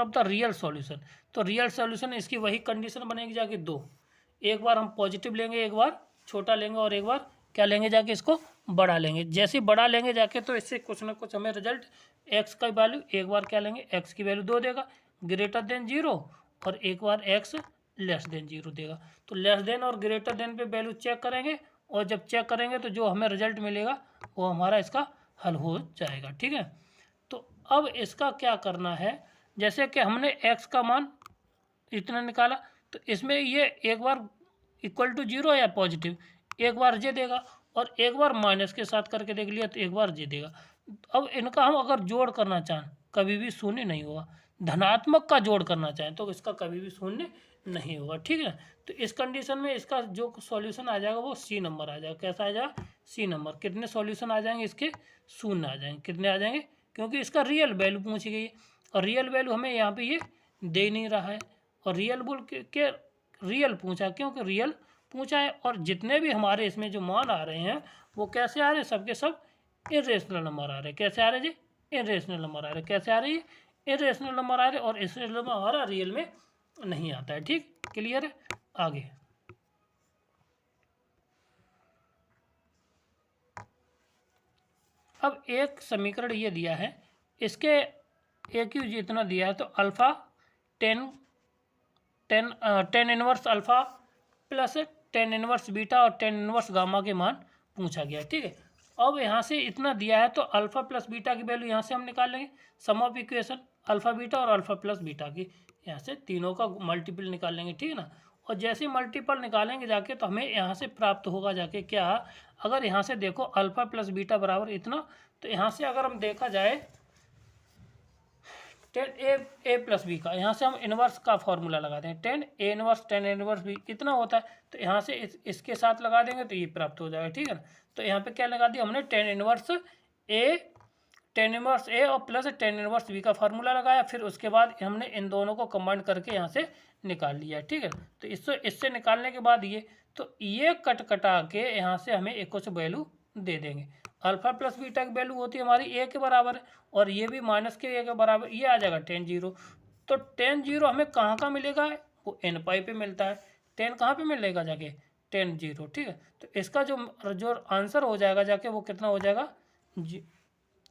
the real solution, तो रियल सॉल्यूशन इसकी वही कंडीशन बनेगी जाके 2, एक बार हम पॉजिटिव लेंगे, एक बार छोटा लेंगे, और एक बार क्या लेंगे जाके, इसको बड़ा लेंगे। जैसे बड़ा लेंगे जाके तो इससे कुछ ना कुछ हमें रिजल्ट एक्स का वैल्यू, एक बार क्या लेंगे, एक्स की वैल्यू 2 देगा ग्रेटर देन 0, और एक बार एक्स लेस देन 0 देगा, तो लेस देन और ग्रेटर देन पे वैल्यू चेक करेंगे, और जब चेक करेंगे तो जो हमें रिजल्ट मिलेगा वो हमारा इसका हल हो जाएगा, ठीक है। तो अब इसका क्या करना है, जैसे कि हमने x का मान इतना निकाला, तो इसमें ये एक बार इक्वल टू 0 या पॉजिटिव, एक बार जे देगा, और एक बार माइनस के साथ करके देख लिया तो एक बार जे देगा। अब इनका हम अगर जोड़ करना चाहें कभी भी शून्य नहीं होगा, धनात्मक का जोड़ करना चाहें तो इसका कभी भी शून्य नहीं होगा, ठीक है। तो इस कंडीशन में इसका जो सॉल्यूशन आ जाएगा वो सी नंबर आ जाएगा, कैसा आ जाएगा, सी नंबर। कितने सॉल्यूशन आ जाएंगे इसके, शून्य आ जाएंगे, कितने आ जाएंगे, क्योंकि इसका रियल वैल्यू पूछी गई है, और रियल वैल्यू हमें यहाँ पे ये दे नहीं रहा है, और रियल बोल के रियल पूछा, क्योंकि रियल पूछा है, और जितने भी हमारे इसमें जो मान आ रहे हैं वो कैसे आ रहे हैं, सबके सब इरेशनल नंबर आ रहे हैं, कैसे आ रहे हैं जी, इरेशनल नंबर आ रहे हैं, कैसे आ रही है, इरेशनल नंबर आ रहे और इरेशनल नंबर हमारा रियल में नहीं आता है। ठीक, क्लियर है। आगे अब एक समीकरण ये दिया है, इसके एक ही जितना दिया है, तो alpha tan inverse alpha plus tan inverse beta और टेन इनवर्स गामा के मान पूछा गया है। ठीक है, अब यहाँ से इतना दिया है तो अल्फ़ा प्लस बीटा की वैल्यू यहाँ से हम निकाल लेंगे, सम ऑफ इक्वेशन अल्फ़ा बीटा और अल्फ़ा प्लस बीटा की, यहाँ से तीनों का मल्टीपल निकाल लेंगे। ठीक है ना, और जैसे ही मल्टीपल निकालेंगे जाके तो हमें यहाँ से प्राप्त होगा जाके क्या, अगर यहाँ से देखो अल्फ़ा प्लस बीटा बराबर इतना, तो यहाँ से अगर हम देखा जाए टेन ए प्लस बी का, यहाँ से हम इनवर्स का फॉर्मूला लगाते हैं, tan A inverse tan inverse B कितना होता है, तो यहाँ से इसके साथ लगा देंगे तो ये प्राप्त हो जाएगा। ठीक है ना, तो यहाँ पे क्या लगा दिया हमने, टेन इनवर्स ए और प्लस टेन इनवर्स बी का फार्मूला लगाया, फिर उसके बाद हमने इन दोनों को कंबाइन करके यहाँ से निकाल लिया। ठीक है, तो इससे निकालने के बाद ये कट कटा के यहाँ से हमें एक कुछ वैल्यू दे देंगे। अल्फ़ा प्लस बीटा की वैल्यू होती है हमारी ए के बराबर है, और ये भी माइनस के ए के बराबर, ये आ जाएगा टेन जीरो। तो टेन जीरो हमें कहाँ का मिलेगा, वो एन पाई पे मिलता है। टेन कहाँ पे मिलेगा जाके, टेन जीरो। ठीक है, तो इसका जो आंसर हो जाएगा जाके वो कितना हो जाएगा,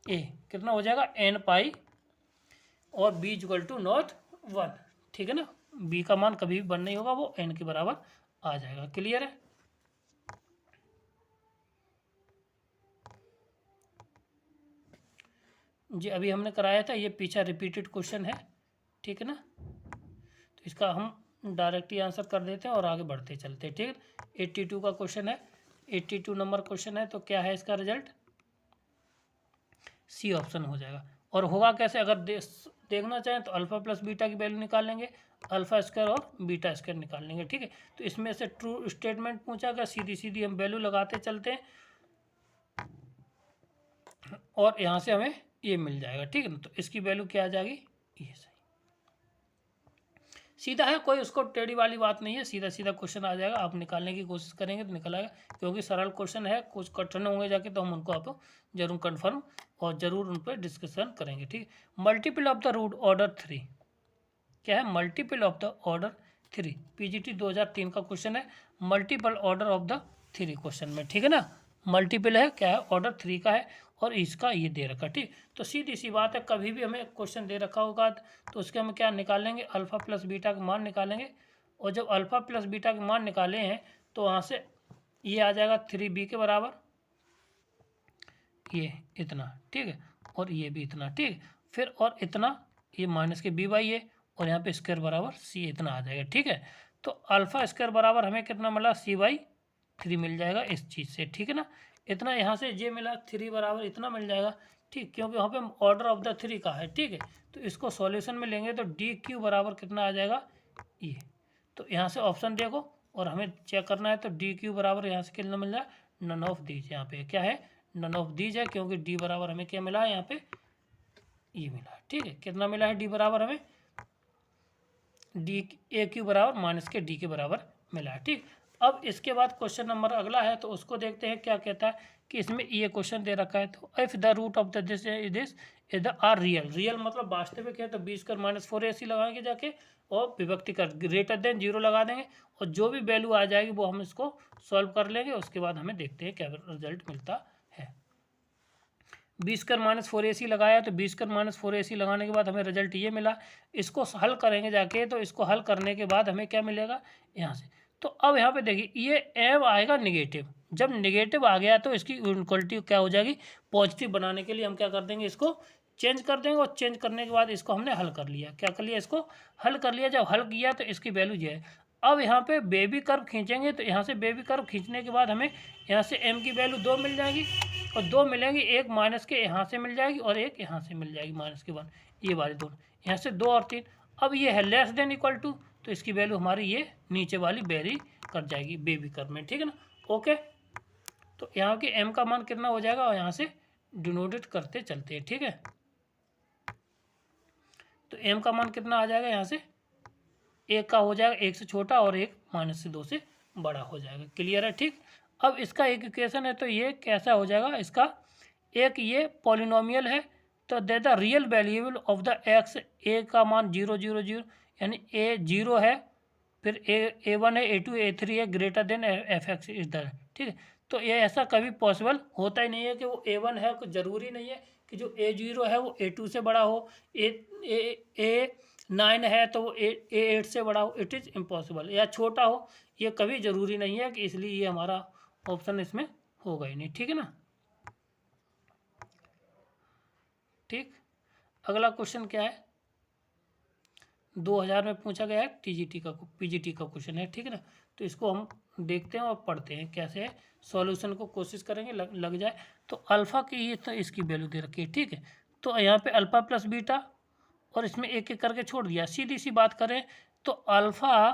ए कितना हो जाएगा एन पाई, और B equal to not one. ठीक है ना, बी का मान कभी भी वन नहीं होगा, वो एन के बराबर आ जाएगा। क्लियर है। जी अभी हमने कराया था, ये पीछा रिपीटेड क्वेश्चन है। ठीक है ना, तो इसका हम डायरेक्ट ही आंसर कर देते हैं और आगे बढ़ते चलते हैं। ठीक है, 82 का क्वेश्चन है, 82 नंबर क्वेश्चन है, तो क्या है इसका रिजल्ट, सी ऑप्शन हो जाएगा। और होगा कैसे, अगर देखना चाहें तो अल्फ़ा प्लस बीटा की वैल्यू निकाल लेंगे, अल्फ़ा स्क्वायर और बीटा स्क्वायर निकाल लेंगे। ठीक है, तो इसमें से ट्रू स्टेटमेंट पूछा गया, सीधी सीधी हम वैल्यू लगाते चलते हैं और यहाँ से हमें ये मिल जाएगा। ठीक है ना, तो इसकी वैल्यू क्या आ जाएगी, ये सही सीधा है, कोई उसको टेढ़ी वाली बात नहीं है, सीधा सीधा क्वेश्चन आ जाएगा। आप निकालने की कोशिश करेंगे तो निकल आएगा, क्योंकि सरल क्वेश्चन है, कुछ कठिन होंगे जाके तो हम उनको आप जरूर कन्फर्म और ज़रूर उन पर डिस्कशन करेंगे। ठीक, multiple of the root order 3 क्या है, multiple of the order 3, PGT 2003 का क्वेश्चन है, multiple order of the 3 question में। ठीक है ना, मल्टीपल है, क्या है, ऑर्डर 3 का है, और इसका ये दे रखा। ठीक, तो सीधी सी बात है, कभी भी हमें क्वेश्चन दे रखा होगा तो उसके हम क्या निकालेंगे, अल्फ़ा प्लस बीटा का मान निकालेंगे, और जब अल्फ़ा प्लस बीटा के मान निकाले हैं तो वहाँ से ये आ जाएगा 3b के बराबर, ये इतना। ठीक है, और ये भी इतना। ठीक, फिर और इतना, ये माइनस के b बाई ए, और यहाँ पे स्क्वायर बराबर c, इतना आ जाएगा। ठीक है, तो अल्फ़ा स्क्वायर बराबर हमें कितना मिला, c/3 मिल जाएगा इस चीज़ से। ठीक है ना, इतना यहाँ से जे मिला 3 बराबर इतना मिल जाएगा। ठीक, क्योंकि वहाँ पे ऑर्डर ऑफ द 3 का है। ठीक है, तो इसको सॉल्यूशन में लेंगे तो DQ बराबर कितना आ जाएगा, ये। तो यहाँ से ऑप्शन देखो और हमें चेक करना है, तो DQ बराबर यहाँ से कितना मिल जाए, नन ऑफ दीज। यहाँ पे क्या है, नन ऑफ दीज है, क्योंकि D बराबर हमें क्या मिला है, यहाँ पे ये मिला है। ठीक है, कितना मिला है, D बराबर हमें DAQ बराबर माइनस के D के बराबर मिला है। ठीक, अब इसके बाद क्वेश्चन नंबर अगला है, तो उसको देखते हैं क्या कहता है, कि इसमें ये क्वेश्चन दे रखा है, तो if the root of the this is the are real, real मतलब वास्तविक है, तो बी स्क्वायर माइनस 4ac लगाएंगे जाके, और विभक्ति कर ग्रेटर देन 0 लगा देंगे, और जो भी वैल्यू आ जाएगी वो हम इसको सॉल्व कर लेंगे। उसके बाद हमें देखते हैं क्या रिजल्ट मिलता है। बी स्क्वायर माइनस 4ac लगाया, तो बी स्क्वायर माइनस 4ac लगाने के बाद हमें रिजल्ट ये मिला। इसको हल करेंगे जाके, तो इसको हल करने के बाद हमें क्या मिलेगा यहाँ से, तो अब यहाँ पे देखिए ये एम आएगा निगेटिव, जब निगेटिव आ गया तो इसकी इक्वलिटी क्या हो जाएगी, पॉजिटिव बनाने के लिए हम क्या कर देंगे, इसको चेंज कर देंगे, और चेंज करने के बाद इसको हमने हल कर लिया। क्या कर लिया, इसको हल कर लिया। जब हल किया तो इसकी वैल्यू ये है। अब यहाँ पे बेबी कर्व खींचेंगे, तो यहाँ से बेबी कर्व खींचने के बाद हमें यहाँ से m की वैल्यू 2 मिल जाएगी, और 2 मिलेंगी, एक माइनस के यहाँ से मिल जाएगी और एक यहाँ से मिल जाएगी माइनस के 1, ये वाली दोनों, यहाँ से 2 और 3। अब ये है लेस देन इक्वल टू, तो इसकी वैल्यू हमारी ये नीचे वाली वेरी कर जाएगी बेबी कर्व में। ठीक है ना, ओके। तो यहाँ के m का मान कितना हो जाएगा, और यहाँ से डिनोटेड करते चलते हैं। ठीक है, तो m का मान कितना आ जाएगा, यहाँ से एक का हो जाएगा 1 से छोटा, और एक माइनस से 2 से बड़ा हो जाएगा। क्लियर है। ठीक, अब इसका एक इक्वेशन है, तो ये कैसा हो जाएगा, इसका एक ये पॉलिनोमियल है, तो they the real valuable of the X, A का मान 0 0 0 यानी ए 0 है, फिर A1 है, A2 A3 है, ग्रेटर देन एफ एक्स इधर, ठीक है। तो ये ऐसा कभी पॉसिबल होता ही नहीं है कि वो A1 है, कुछ ज़रूरी नहीं है कि जो A0 है वो A2 से बड़ा हो, A9 है तो वो A8 से बड़ा हो, इट इज़ इम्पॉसिबल, या छोटा हो, ये कभी ज़रूरी नहीं है, कि इसलिए ये हमारा ऑप्शन इसमें होगा ही नहीं, ठीक है ना। ठीक, अगला क्वेश्चन क्या है, 2000 में पूछा गया है, टीजीटी का पीजीटी का क्वेश्चन है, ठीक है ना। तो इसको हम देखते हैं और पढ़ते हैं कैसे है, सॉल्यूशन को कोशिश करेंगे, लग जाए। तो अल्फ़ा की ये तो इसकी वैल्यू दे रखी है, ठीक है। तो यहाँ पे अल्फ़ा प्लस बीटा, और इसमें एक एक करके छोड़ दिया। सीधी सी बात करें तो अल्फ़ा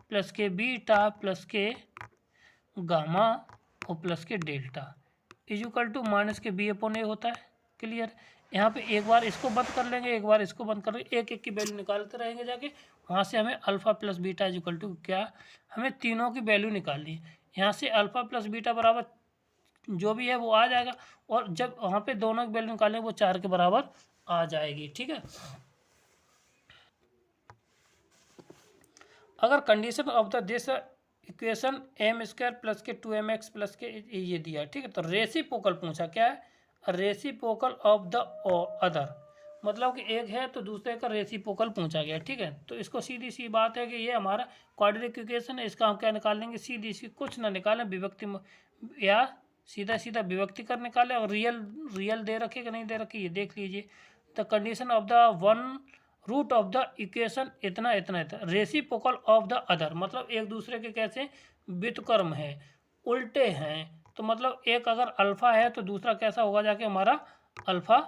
प्लस के बीटा प्लस के गामा और प्लस के डेल्टा इक्वल टू माइनस के बी अपॉन ए होता है। क्लियर। यहाँ पे एक बार इसको बंद कर लेंगे, एक बार इसको बंद कर लेंगे, एक एक की वैल्यू निकालते रहेंगे जाके, वहाँ से हमें alpha plus beta equal to क्या, हमें तीनों की वैल्यू निकालनी है। यहाँ से अल्फ़ा प्लस बीटा बराबर जो भी है वो आ जाएगा, और जब वहाँ पे दोनों की वैल्यू निकालेंगे वो 4 के बराबर आ जाएगी, ठीक है। अगर condition of the this equation M square plus के 2mx प्लस के ये दिया, ठीक है। तो रेसिप्रोकल पूछा, क्या है, रेसिप्रोकल ऑफ द अदर, मतलब कि एक है तो दूसरे का रेसिप्रोकल पूछा गया, ठीक है। तो इसको सीधी सी बात है कि ये हमारा क्वाड्रेटिक इक्वेशन है, इसका हम क्या निकाल लेंगे, सीधी सी, कुछ ना निकालें, विभक्ति या सीधा सीधा विभक्ति कर निकालें, और रियल दे रखे कि नहीं दे रखी ये देख लीजिए। The condition of the one root of the equation इतना इतना इतना, रेसिप्रोकल ऑफ द अदर मतलब एक दूसरे के कैसे व्युत्क्रम है, उल्टे हैं। तो मतलब एक अगर अल्फा है तो दूसरा कैसा होगा जाके हमारा अल्फा,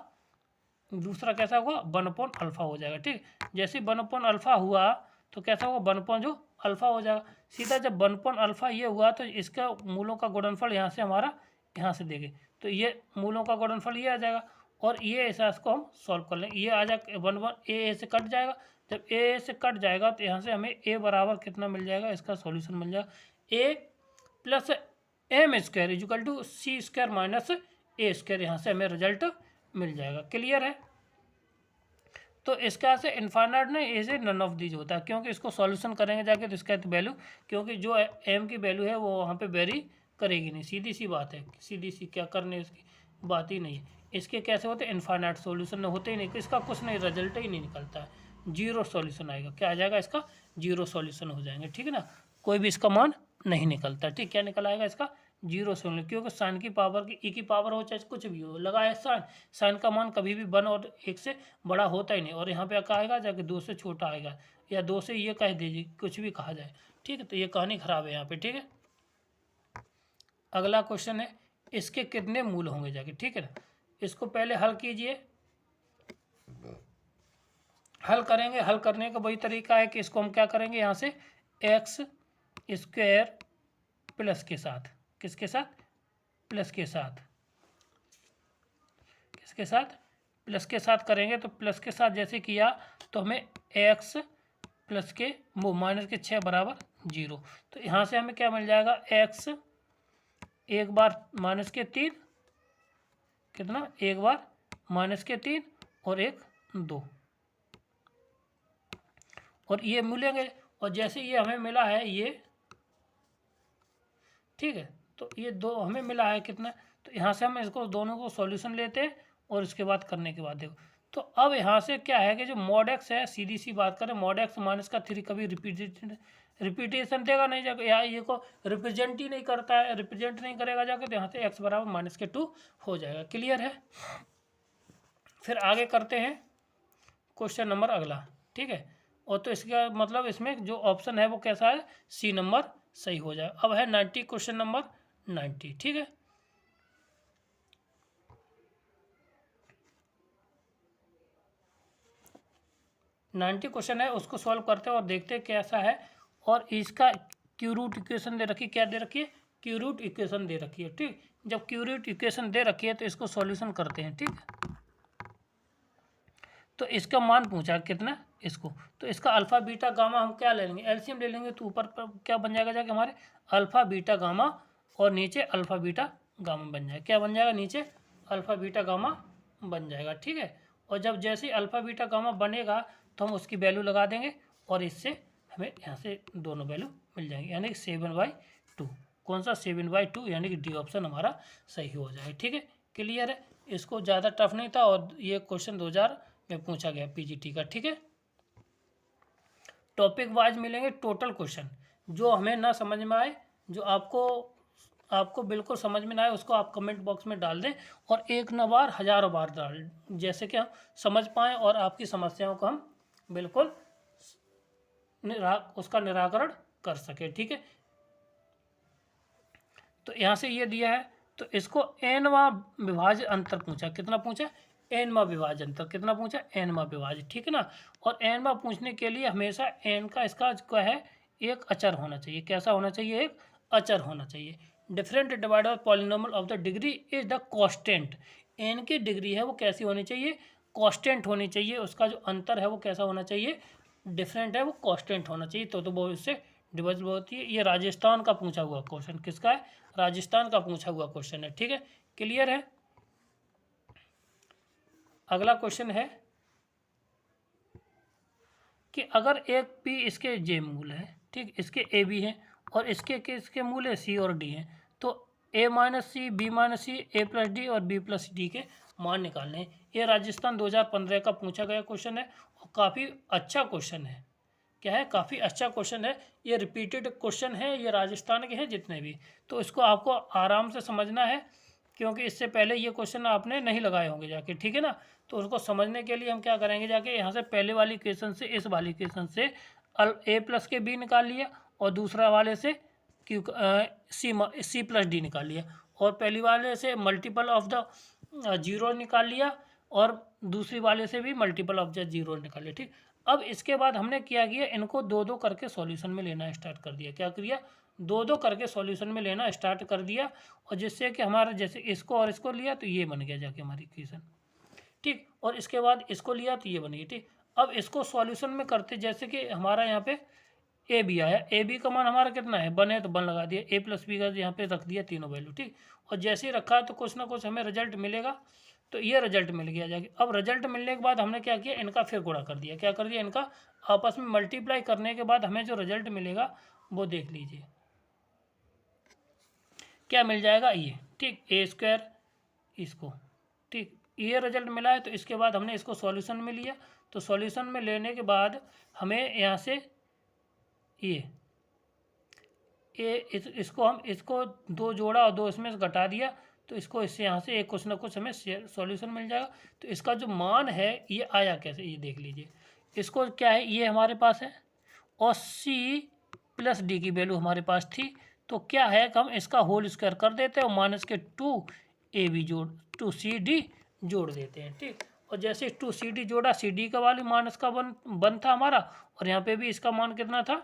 दूसरा कैसा होगा 1 अपॉन अल्फा हो जाएगा, ठीक। जैसे 1 अपॉन अल्फा हुआ तो कैसा होगा 1 अपॉन जो अल्फा हो जाएगा। सीधा जब 1 अपॉन अल्फा ये हुआ तो इसका मूलों का गुणनफल यहाँ से हमारा यहाँ से देंगे, तो ये मूलों का गुणनफल ये आ जाएगा, और ये ऐसा इसको हम सॉल्व कर लेंगे, ये आ जाएगा 1 ए से कट जाएगा। जब ए से कट जाएगा तो यहाँ से हमें ए बराबर कितना मिल जाएगा, इसका सॉल्यूशन मिल जाएगा A plus M square equal to C square minus A square, यहाँ से हमें रिजल्ट मिल जाएगा। क्लियर है। तो इसका से इनफाइनाइट नहीं, इसे नन ऑफ दीज होता है, क्योंकि इसको सॉल्यूशन करेंगे जाके तो इसका वैल्यू, क्योंकि जो एम की वैल्यू है वो वहाँ पे वेरी करेगी नहीं, सीधी सी बात है, सीधी सी क्या करने उसकी बात ही नहीं है। इसके कैसे होते हैं इनफाइनाइट सॉल्यूशन होते ही नहीं, इसका कुछ नहीं, रिजल्ट ही नहीं निकलता है, जीरो सॉल्यूशन आएगा। क्या आ जाएगा इसका, जीरो सॉल्यूशन हो जाएंगे, ठीक है ना, कोई भी इसका मान नहीं निकलता, ठीक। क्या निकल आएगा इसका, जीरो सॉल्यूशन, क्योंकि साइन की पावर की ई की पावर हो चाहे कुछ भी हो, लगा है साइन, साइन का मान कभी भी 1 और 1 से बड़ा होता ही नहीं, और यहाँ पे क्या आएगा जाके 2 से छोटा आएगा, या 2 से ये कह दीजिए कुछ भी कहा जाए, ठीक है। तो ये कहानी खराब है यहाँ पे, ठीक है। अगला क्वेश्चन है, इसके कितने मूल होंगे जाके, ठीक है ना। इसको पहले हल कीजिए, हल करेंगे, हल करने का वही तरीका है कि इसको हम क्या करेंगे, यहाँ से एक्स स्क्वायर प्लस के साथ, किसके साथ, प्लस के साथ, किसके साथ, प्लस के साथ करेंगे। तो प्लस के साथ जैसे किया तो हमें एक्स प्लस के वो माइनस के 6 बराबर 0, तो यहाँ से हमें क्या मिल जाएगा, एक्स एक बार माइनस के 3, कितना, एक बार माइनस के 3 और एक 2, और ये मिलेंगे, और जैसे ये हमें मिला है ये, ठीक है। तो ये दो हमें मिला है कितना, तो यहाँ से हम इसको दोनों को सॉल्यूशन लेते हैं, और इसके बाद करने के बाद देखो, तो अब यहाँ से क्या है कि जो मॉड एक्स है, सीधी सी बात करें, मॉड एक्स माइनस का 3 कभी रिपीटेशन देगा नहीं जाकर, या ये को रिप्रेजेंट ही नहीं करता है, रिप्रेजेंट नहीं करेगा जाकर, तो यहाँ से एक्स बराबर माइनस के 2 हो जाएगा। क्लियर है। फिर आगे करते हैं क्वेश्चन नंबर अगला, ठीक है। और तो इसका मतलब इसमें जो ऑप्शन है वो कैसा है, सी नंबर सही हो जाए। अब है 90, क्वेश्चन नंबर 90, ठीक है। नाइन्टी क्वेश्चन है, उसको सॉल्व करते हैं और देखते हैं कैसा है। और इसका क्यू रूट इक्वेशन दे रखी है, क्या दे रखी है, क्यू रूट इक्वेशन दे रखी है, ठीक। जब क्यू रूट इक्वेशन दे रखी है तो इसको सॉल्यूशन करते हैं, ठीक। तो इसका मान पूछा कितना, इसको, तो इसका अल्फा बीटा गामा हम क्या ले लेंगे, एलसीएम ले लेंगे, तो ऊपर पर क्या बन जाएगा जाके हमारे अल्फा बीटा गामा, और नीचे अल्फा बीटा गामा बन जाएगा, क्या बन जाएगा, नीचे अल्फा बीटा गामा बन जाएगा, ठीक है। और जब जैसे अल्फ़ा बीटा गामा बनेगा तो हम उसकी वैल्यू लगा देंगे और इससे हमें यहाँ से दोनों वैल्यू मिल जाएंगे, यानी कि 7/2। कौन सा 7/2, यानी कि डी ऑप्शन हमारा सही हो जाएगा। ठीक है, क्लियर है। इसको ज़्यादा टफ नहीं था और ये क्वेश्चन 2000 में पूछा गया पीजीटी का। ठीक है, टॉपिक वाइज मिलेंगे टोटल क्वेश्चन। जो हमें ना समझ में आए, जो आपको बिल्कुल समझ में ना आए, उसको आप कमेंट बॉक्स में डाल दें और एक न बार हज़ारों बार डाल, जैसे कि हम समझ पाएँ और आपकी समस्याओं को हम बिल्कुल उसका निराकरण कर सके। ठीक है, तो यहाँ से ये दिया है, तो इसको एनवा विभाज्य अंतर पूछा। कितना पूछा? एनवा विभाज्य अंतर। कितना पूछा? एनवा विभाज्य। ठीक है ना। और एनवा पूछने के लिए हमेशा एन का इसका क्या है, एक अचर होना चाहिए। कैसा होना चाहिए? एक अचर होना चाहिए। Different divide of polynomial of the degree is the constant. N की डिग्री है वो कैसी होनी चाहिए? कांस्टेंट होनी चाहिए। उसका जो अंतर है वो कैसा होना चाहिए? डिफरेंट है, वो कांस्टेंट होना चाहिए, तो वो इससे डिविजिबल होती है। ये राजस्थान का पूछा हुआ क्वेश्चन। किसका है? राजस्थान का पूछा हुआ क्वेश्चन है। ठीक है, क्लियर है। अगला क्वेश्चन है कि अगर एक पी इसके जे मूल है, ठीक, इसके ए बी है और इसके मूल है सी और डी है, तो ए माइनस सी, बी माइनस सी, ए प्लस डी और बी प्लस डी के मान निकालने हैं। ये राजस्थान 2015 का पूछा गया क्वेश्चन है और काफ़ी अच्छा क्वेश्चन है। क्या है? काफ़ी अच्छा क्वेश्चन है। ये रिपीटेड क्वेश्चन है, ये राजस्थान के हैं जितने भी, तो इसको आपको आराम से समझना है, क्योंकि इससे पहले ये क्वेश्चन आपने नहीं लगाए होंगे जाके। ठीक है ना। तो उसको समझने के लिए हम क्या करेंगे, जाके यहाँ से पहले वाली इक्वेशन से, इस वाली इक्वेशन से ए प्लस के बी निकाल लिया और दूसरा वाले से क्यू सी प्लस डी निकाल लिया और पहली वाले से मल्टीपल ऑफ द जीरो निकाल लिया और दूसरी वाले से भी मल्टीपल ऑफ द जीरो निकाल लिया। ठीक, अब इसके बाद हमने क्या किया, इनको दो दो करके सॉल्यूशन में लेना स्टार्ट कर दिया। क्या किया? दो दो करके सॉल्यूशन में लेना स्टार्ट कर दिया, और जिससे कि हमारा जैसे इसको और इसको लिया तो ये बन गया जाके हमारी इक्वेशन। ठीक, और इसके बाद इसको लिया तो ये बन गई। ठीक, अब इसको सॉल्यूशन में करते, जैसे कि हमारा यहाँ पे ए बी आया, ए बी का मान हमारा कितना है? 1 है, तो 1 लगा दिया, ए प्लस बी का यहाँ पे रख दिया तीनों वैल्यू। ठीक, और जैसे ही रखा तो कुछ ना कुछ हमें रिजल्ट मिलेगा, तो ये रिजल्ट मिल गया जाके। अब रिजल्ट मिलने के बाद हमने क्या किया, इनका फिर गुणा कर दिया। क्या कर दिया? इनका आपस में मल्टीप्लाई करने के बाद हमें जो रिजल्ट मिलेगा वो देख लीजिए क्या मिल जाएगा, ये। ठीक, ए स्क्वायर इसको, ठीक, ये रिजल्ट मिला है। तो इसके बाद हमने इसको सॉल्यूशन में लिया, तो सॉल्यूशन में लेने के बाद हमें यहाँ से इसको दो जोड़ा और दो इसमें से घटा दिया, तो इसको इससे यहाँ से एक कुछ ना कुछ हमें सॉल्यूशन मिल जाएगा। तो इसका जो मान है ये आया कैसे, ये देख लीजिए। इसको क्या है, ये हमारे पास है और सी प्लस डी की वैल्यू हमारे पास थी, तो क्या है कि हम इसका होल स्क्वायर कर देते हैं और माइनस के 2 जोड़ देते हैं। ठीक, और जैसे 2CD जोड़ा, CD का वाली माइनस का वन था हमारा, और यहाँ पे भी इसका मान कितना था,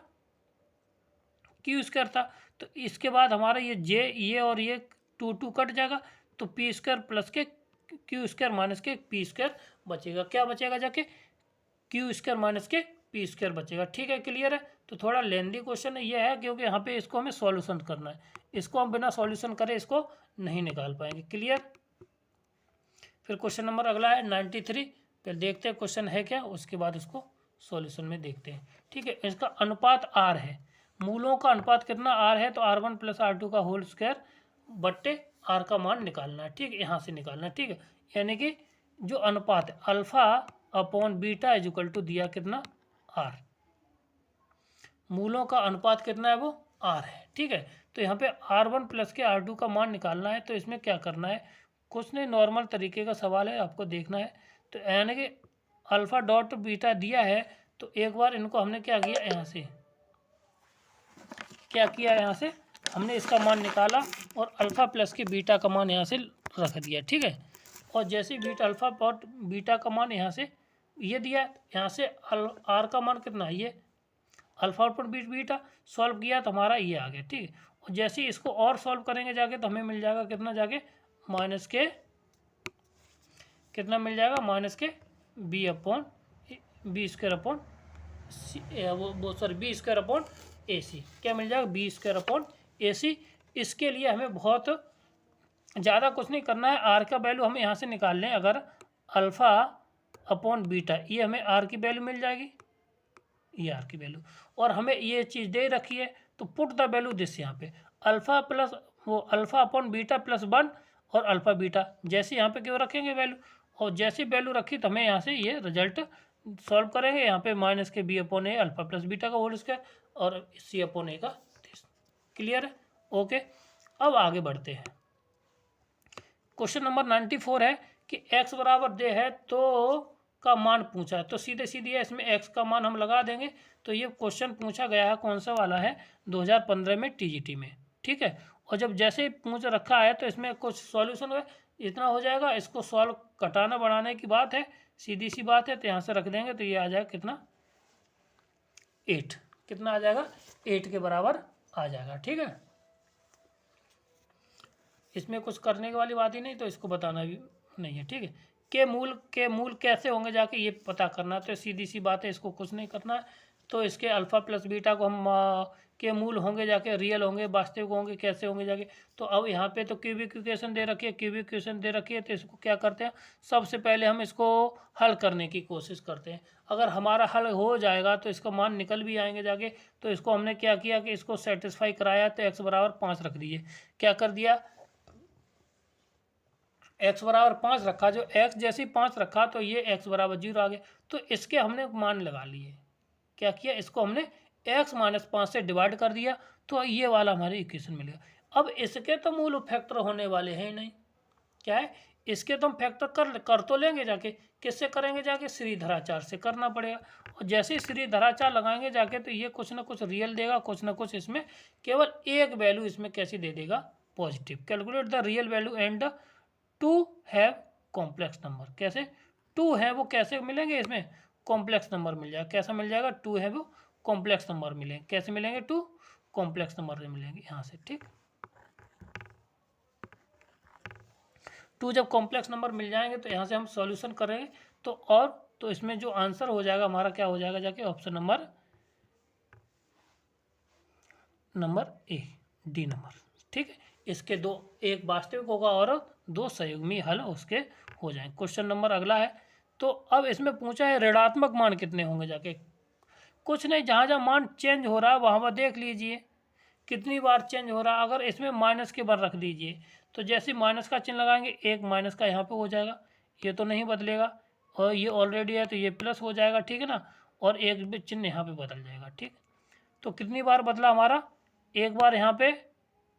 क्यू स्क्वायर था। तो इसके बाद हमारा ये और ये 2 कट जाएगा, तो पी स्क्वायर प्लस के क्यू स्क्वायर माइनस के पी स्क्वायर बचेगा। क्या बचेगा जाके? क्यू स्क्वायर माइनस के पी स्क्वायर बचेगा। ठीक है, क्लियर है। तो थोड़ा लेंदी क्वेश्चन ये है, क्योंकि यहाँ पे इसको हमें सॉल्यूशन करना है, इसको हम बिना सॉल्यूशन करे इसको नहीं निकाल पाएंगे। क्लियर। फिर क्वेश्चन नंबर अगला है 93। फिर देखते हैं क्वेश्चन है क्या, उसके बाद उसको सॉल्यूशन में देखते हैं। ठीक है, इसका अनुपात आर है, मूलों का अनुपात कितना? आर है, तो R1 + R2 का होल स्क्वायर बट्टे आर का मान निकालना है। ठीक, यहाँ से निकालना है। ठीक है, यानी कि जो अनुपात है alpha upon beta is equal to दिया कितना? आर। मूलों का अनुपात कितना है? वो आर है। ठीक है, तो यहाँ पे R1 + के R2 का मान निकालना है। तो इसमें क्या करना है, कुछ नहीं, नॉर्मल तरीके का सवाल है, आपको देखना है। तो यानी कि अल्फ़ा डॉट बीटा दिया है, तो एक बार इनको हमने क्या किया, यहाँ से क्या किया, यहाँ से हमने इसका मान निकाला और अल्फ़ा प्लस के बीटा का मान यहाँ से रख दिया। ठीक है, और जैसे बीटा अल्फ़ा डॉट बीटा का मान यहाँ से ये दिया, यहाँ से आर का मान कितना है, ये अल्फ़ा पर बीटा सॉल्व किया तो हमारा ये आ गया। ठीक है, और जैसे ही इसको और सॉल्व करेंगे जाके तो हमें मिल जाएगा कितना, जाके माइनस के कितना मिल जाएगा, माइनस के B square upon B square upon A C. क्या मिल जाएगा? B square upon A C. इसके लिए हमें बहुत ज़्यादा कुछ नहीं करना है, आर का वैल्यू हम यहाँ से निकाल लें। अगर अल्फ़ा अपॉन बीटा, ये हमें आर की वैल्यू मिल जाएगी, ये आर की वैल्यू, और हमें ये चीज़ दे रखी है, तो पुट द वैल्यू दिस यहाँ पे अल्फ़ा प्लस वो अल्फ़ा अपॉन बीटा प्लस 1 और अल्फ़ा बीटा, जैसे यहाँ पे क्यों रखेंगे वैल्यू, और जैसी वैल्यू रखी तो हमें यहाँ से ये रिजल्ट सॉल्व करेंगे, यहाँ पे माइनस के बी अपॉन ए अल्फ़ा प्लस बीटा का होल स्क्वायर और सी अपॉन ए का। क्लियर है? ओके, अब आगे बढ़ते हैं। क्वेश्चन नंबर 94 है कि x बराबर दे है तो का मान पूछा है, तो सीधे सीधे इसमें x का मान हम लगा देंगे। तो ये क्वेश्चन पूछा गया है, कौन सा वाला है, 2015 में टीजीटी में, ठीक है। और जब जैसे ही पूछ रखा है तो इसमें कुछ सॉल्यूशन है, इतना हो जाएगा, इसको सॉल्व घटाना बढ़ाने की बात है, सीधी सी बात है, तो यहाँ से रख देंगे तो ये आ जाएगा कितना, 8, कितना आ जाएगा, 8 के बराबर आ जाएगा, ठीक है। इसमें कुछ करने की वाली बात ही नहीं, तो इसको बताना भी नहीं है, ठीक है। के मूल कैसे होंगे जाके ये पता करना, तो सीधी सी बात है, इसको कुछ नहीं करना है। तो इसके अल्फ़ा प्लस बीटा को हम के मूल होंगे जाके, रियल होंगे, वास्तविक होंगे, कैसे होंगे जाके। तो अब यहाँ पे तो क्यूबिक इक्वेशन दे रखी है, क्यूबिक इक्वेशन दे रखी है, तो इसको क्या करते हैं, सबसे पहले हम इसको हल करने की कोशिश करते हैं। अगर हमारा हल हो जाएगा तो इसका मान निकल भी आएंगे जाके। तो इसको हमने क्या किया कि इसको सेटिस्फाई कराया, तो x बराबर 5 रख दीजिए। क्या कर दिया, x बराबर 5 रखा, जो x जैसी 5 रखा तो ये x बराबर 0 आ गया। तो इसके हमने मान लगा लिए, क्या किया, इसको हमने x माइनस 5 से डिवाइड कर दिया, तो ये वाला हमारे इक्वेशन मिलेगा। अब इसके तो मूल फैक्टर होने वाले हैं ही नहीं, क्या है, इसके तो हम फैक्टर कर तो लेंगे जाके, किससे करेंगे जाके, श्रीधराचार से करना पड़ेगा। और जैसे ही श्रीधराचार लगाएंगे जाके तो ये कुछ ना कुछ रियल देगा, कुछ ना कुछ इसमें केवल एक वैल्यू इसमें कैसी दे देगा, positive. Calculate the real value and to have complex number, कैसे टू है वो कैसे मिलेंगे, इसमें कॉम्प्लेक्स नंबर मिल जाएगा, कैसा मिल जाएगा, टू है वो कॉम्प्लेक्स नंबर मिलेंगे, कैसे मिलेंगे, टू कॉम्प्लेक्स नंबर मिलेंगे यहाँ से, ठीक। टू जब कॉम्प्लेक्स नंबर मिल जाएंगे तो यहाँ से हम सॉल्यूशन करेंगे, तो और तो इसमें जो आंसर हो जाएगा हमारा क्या हो जाएगा जाके, option number A, D number, ठीक है। इसके दो, एक वास्तविक होगा और दो संयुग्मी हल उसके हो जाएंगे। क्वेश्चन नंबर अगला है, तो अब इसमें पूछा है ऋणात्मक मान कितने होंगे जाके, कुछ नहीं, जहाँ जहाँ मान चेंज हो रहा है वहाँ पर देख लीजिए कितनी बार चेंज हो रहा है। अगर इसमें माइनस के बार रख दीजिए, तो जैसे माइनस का चिन्ह लगाएंगे, एक माइनस का यहाँ पे हो जाएगा, ये तो नहीं बदलेगा, और ये ऑलरेडी है तो ये प्लस हो जाएगा, ठीक है ना, और एक भी चिन्ह यहाँ पे बदल जाएगा, ठीक। तो कितनी बार बदला हमारा, एक बार यहाँ पे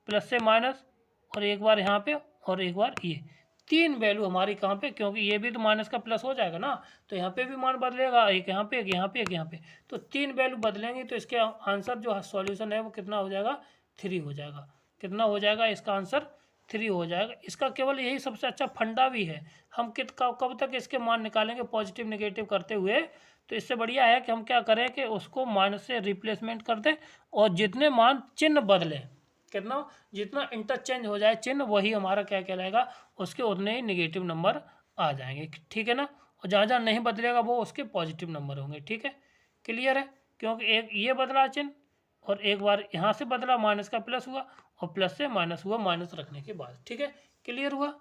प्लस से माइनस, और एक बार यहाँ पे, और एक बार ये, तीन वैल्यू हमारी कहाँ पे, क्योंकि ये भी तो माइनस का प्लस हो जाएगा ना, तो यहाँ पे भी मान बदलेगा, एक यहाँ पे, एक यहाँ पे, एक यहाँ पे, तो तीन वैल्यू बदलेंगे, तो इसके आंसर जो सॉल्यूशन है वो कितना हो जाएगा, 3 हो जाएगा। कितना हो जाएगा, इसका आंसर 3 हो जाएगा। इसका केवल यही सबसे अच्छा फंडा भी है, हम कब तक इसके मान निकालेंगे पॉजिटिव नेगेटिव करते हुए। तो इससे बढ़िया है कि हम क्या करें कि उसको माइनस से रिप्लेसमेंट कर दें, और जितने मान चिन्ह बदलें, कितना जितना इंटरचेंज हो जाए चिन्ह, वही हमारा क्या कहलाएगा, उसके उतने ही नेगेटिव नंबर आ जाएंगे, ठीक है ना। और जहाँ जहाँ नहीं बदलेगा वो उसके पॉजिटिव नंबर होंगे, ठीक है। क्लियर है, क्योंकि एक ये बदला चिन्ह, और एक बार यहाँ से बदला माइनस का प्लस हुआ, और प्लस से माइनस हुआ माइनस रखने के बाद, ठीक है। क्लियर हुआ।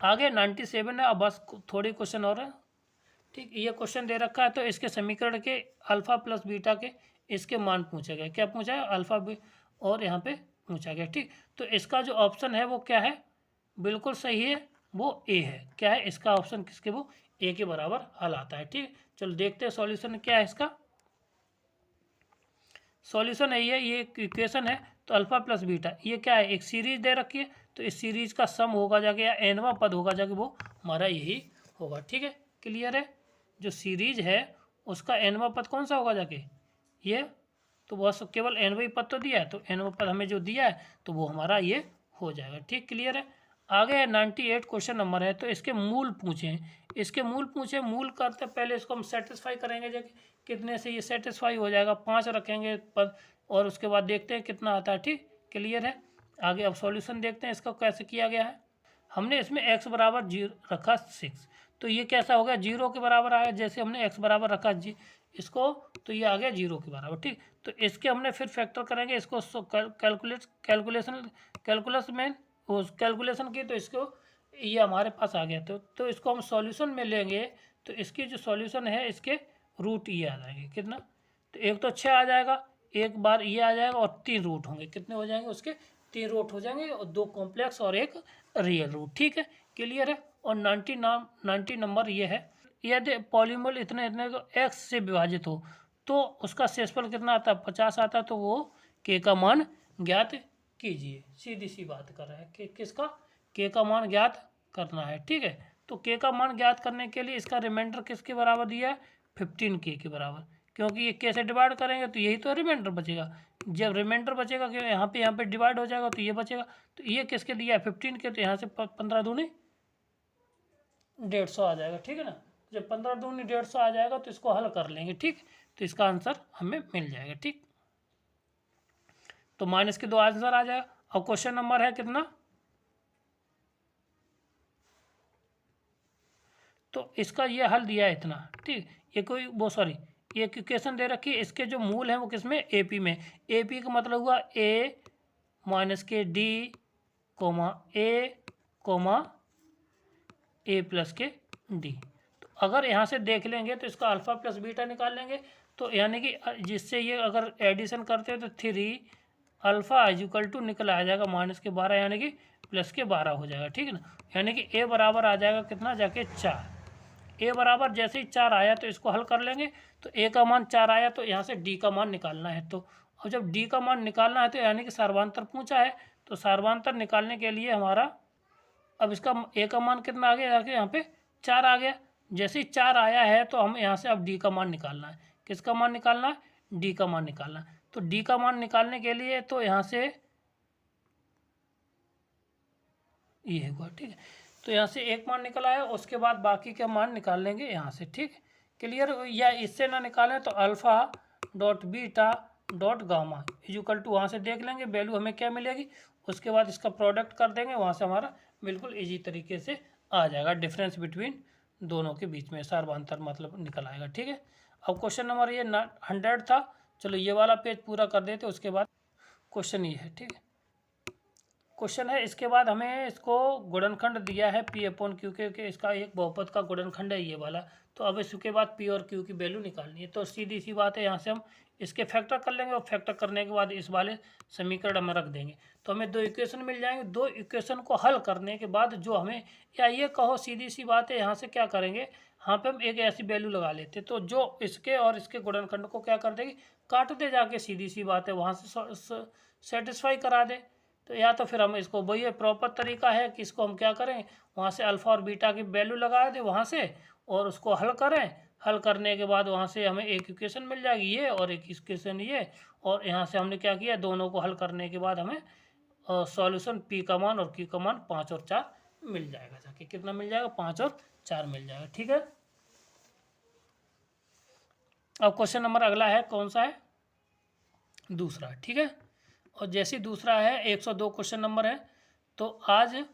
आगे 97 है, अब बस थोड़ी क्वेश्चन और है, ठीक। ये क्वेश्चन दे रखा है, तो इसके समीकरण के अल्फा प्लस बीटा के इसके मान पूछे गए, क्या पूछा है, अल्फा बी, और यहाँ पे पूछा गया, ठीक। तो इसका जो ऑप्शन है वो क्या है, बिल्कुल सही है, वो ए है। क्या है इसका ऑप्शन, किसके, वो ए के बराबर हल आता है, ठीक। चलो देखते हैं सॉल्यूशन क्या है इसका। सॉल्यूशन है ये इक्वेशन है, तो अल्फा प्लस बीटा ये क्या है, एक सीरीज दे रखी है, तो इस सीरीज का सम होगा जाके, या एनवा पद होगा जाके, वो हमारा यही होगा, ठीक है। क्लियर है, जो सीरीज है उसका एनवा पद कौन सा होगा जाके, ये, तो बस केवल एनवा ही पद तो दिया है, तो एनवा पद हमें जो दिया है तो वो हमारा ये हो जाएगा, ठीक। क्लियर है। आगे 98 क्वेश्चन नंबर है, तो इसके मूल पूछे हैं, इसके मूल पूछे, मूल करते पहले इसको हम सेटिस्फाई करेंगे जाके, कितने से ये सेटिस्फाई हो जाएगा, 5 रखेंगे पद, और उसके बाद देखते हैं कितना आता है, ठीक। क्लियर है। आगे अब सॉल्यूशन देखते हैं इसका कैसे किया गया है। हमने इसमें x बराबर 0 रखा 6, तो ये कैसा हो गया, 0 के बराबर आया, जैसे हमने x बराबर रखा इसको, तो ये आ गया 0 के बराबर, ठीक। तो इसके हमने फिर फैक्टर करेंगे, इसको कैलकुलेशन की, तो इसको ये हमारे पास आ गया। तो इसको हम सॉल्यूशन में लेंगे तो इसकी जो सॉल्यूशन है इसके रूट ये आ जाएंगे कितना, तो एक तो 6 आ जाएगा, एक बार ये आ जाएगा और 3 रूट होंगे, कितने हो जाएंगे उसके, 3 रूट हो जाएंगे और 2 कॉम्प्लेक्स और एक रियल रूट। ठीक है, क्लियर है। और 90 नंबर ये है, यदि पॉलीमोल इतने इतने को एक्स से विभाजित हो तो उसका शेषफल कितना आता है, 50 आता है। तो वो के का मान ज्ञात कीजिए, सीधी सी बात कर रहा है कि किसका, के का मान ज्ञात करना है। ठीक है, तो के का मान ज्ञात करने के लिए इसका रिमाइंडर किसके बराबर दिया है, 15 के बराबर, क्योंकि ये कैसे डिवाइड करेंगे तो यही तो रिमाइंडर बचेगा। जब रिमाइंडर बचेगा कि यहाँ पे डिवाइड हो जाएगा तो ये बचेगा। तो ये किसके दिया है, 15 के, तो यहाँ से 15 दूनी 150 आ जाएगा। ठीक है ना, जब 15 दूनी 150 आ जाएगा तो इसको हल कर लेंगे। ठीक, तो इसका आंसर हमें मिल जाएगा। ठीक, तो माइनस के 2 आंसर आ जाएगा। अब क्वेश्चन नंबर है कितना, तो इसका ये हल दिया है इतना। ठीक, ये कोई वो सॉरी ये इक्वेशन दे रखी है, इसके जो मूल हैं वो किसमें, एपी में। एपी का मतलब हुआ ए माइनस के डी कोमा ए कोमा ए प्लस के डी। तो अगर यहाँ से देख लेंगे तो इसका अल्फ़ा प्लस बीटा निकाल लेंगे, तो यानी कि जिससे ये अगर एडिशन करते हैं तो 3 अल्फ़ा इक्वल टू निकल आ जाएगा माइनस के 12 यानी कि प्लस के 12 हो जाएगा। ठीक है ना, यानी कि ए बराबर आ जाएगा कितना, जाके 4। ए बराबर जैसे ही 4 आया तो इसको हल कर लेंगे, तो ए का मान 4 आया तो यहाँ से डी का मान निकालना है। तो अब जब डी का मान निकालना है तो यानी कि सर्वांतर पूछा है, तो सर्वांतर निकालने के लिए हमारा अब इसका ए का मान कितना आ गया, जाके यहाँ पे 4 आ गया। जैसे ही 4 आया है तो हम यहाँ से अब डी का मान निकालना है। किसका मान निकालना है, डी का मान निकालना है। तो डी का मान निकालने के लिए तो यहाँ से ये हुआ। ठीक है, तो यहाँ से एक मान निकल आया, उसके बाद बाकी के मान निकाल लेंगे यहाँ से। ठीक, क्लियर। या इससे ना निकालें तो alpha dot beta dot gamma equal to वहाँ से देख लेंगे वैल्यू हमें क्या मिलेगी, उसके बाद इसका प्रोडक्ट कर देंगे, वहाँ से हमारा बिल्कुल इजी तरीके से आ जाएगा, डिफरेंस बिटवीन दोनों के बीच में सर्वांतर मतलब निकल आएगा। ठीक है, अब क्वेश्चन नंबर ये 100 था। चलो ये वाला पेज पूरा कर देते, उसके बाद क्वेश्चन ये है। ठीक है, क्वेश्चन है इसके बाद हमें इसको गुणनखंड दिया है पी अपॉन क्यू के, इसका एक बहुपद का गुणनखंड है ये वाला। तो अब इसके बाद पी और क्यू की वैल्यू निकालनी है। तो सीधी सी बात है, यहाँ से हम इसके फैक्टर कर लेंगे और फैक्टर करने के बाद इस वाले समीकरण में रख देंगे तो हमें 2 इक्वेशन मिल जाएंगे। 2 इक्वेशन को हल करने के बाद जो हमें, या ये कहो सीधी सी बात है, यहाँ से क्या करेंगे, यहाँ पे हम एक ऐसी वैल्यू लगा लेते तो जो इसके और इसके गुणनखंड को क्या कर देगी, काट दे जाके, सीधी सी बात है, वहाँ से सेटिस्फाई करा दे। तो या तो फिर हम इसको, वही प्रॉपर तरीका है कि इसको हम क्या करें, वहाँ से अल्फ़ा और बीटा की वैल्यू लगा दें वहाँ से और उसको हल करें। हल करने के बाद वहाँ से हमें एक इक्वेशन मिल जाएगी ये और एक इक्वेशन ये, और यहाँ से हमने क्या किया, दोनों को हल करने के बाद हमें सॉल्यूशन पी का मान और क्यू का मान 5 और 4 मिल जाएगा। जाके कितना मिल जाएगा, 5 और 4 मिल जाएगा। ठीक है, अब क्वेश्चन नंबर अगला है, कौन सा है, दूसरा। ठीक है, और जैसे दूसरा है 102 क्वेश्चन नंबर है। तो आज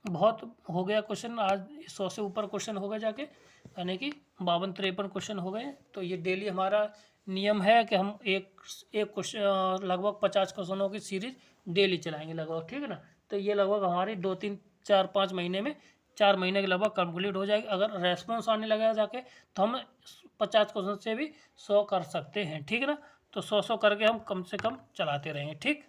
बहुत हो गया क्वेश्चन, आज 100 से ऊपर क्वेश्चन हो गए जाके, यानी कि 52-53 क्वेश्चन हो गए। तो ये डेली हमारा नियम है कि हम एक क्वेश्चन लगभग 50 क्वेश्चनों की सीरीज डेली चलाएंगे लगभग। ठीक है ना, तो ये लगभग हमारी 2-3-4-5 महीने में, 4 महीने के लगभग कंप्लीट हो जाएगी। अगर रेस्पॉन्स आने लगेगा जाके तो हम 50 क्वेश्चन से भी 100 कर सकते हैं। ठीक है ना, तो 100 करके हम कम से कम चलाते रहेंगे। ठीक,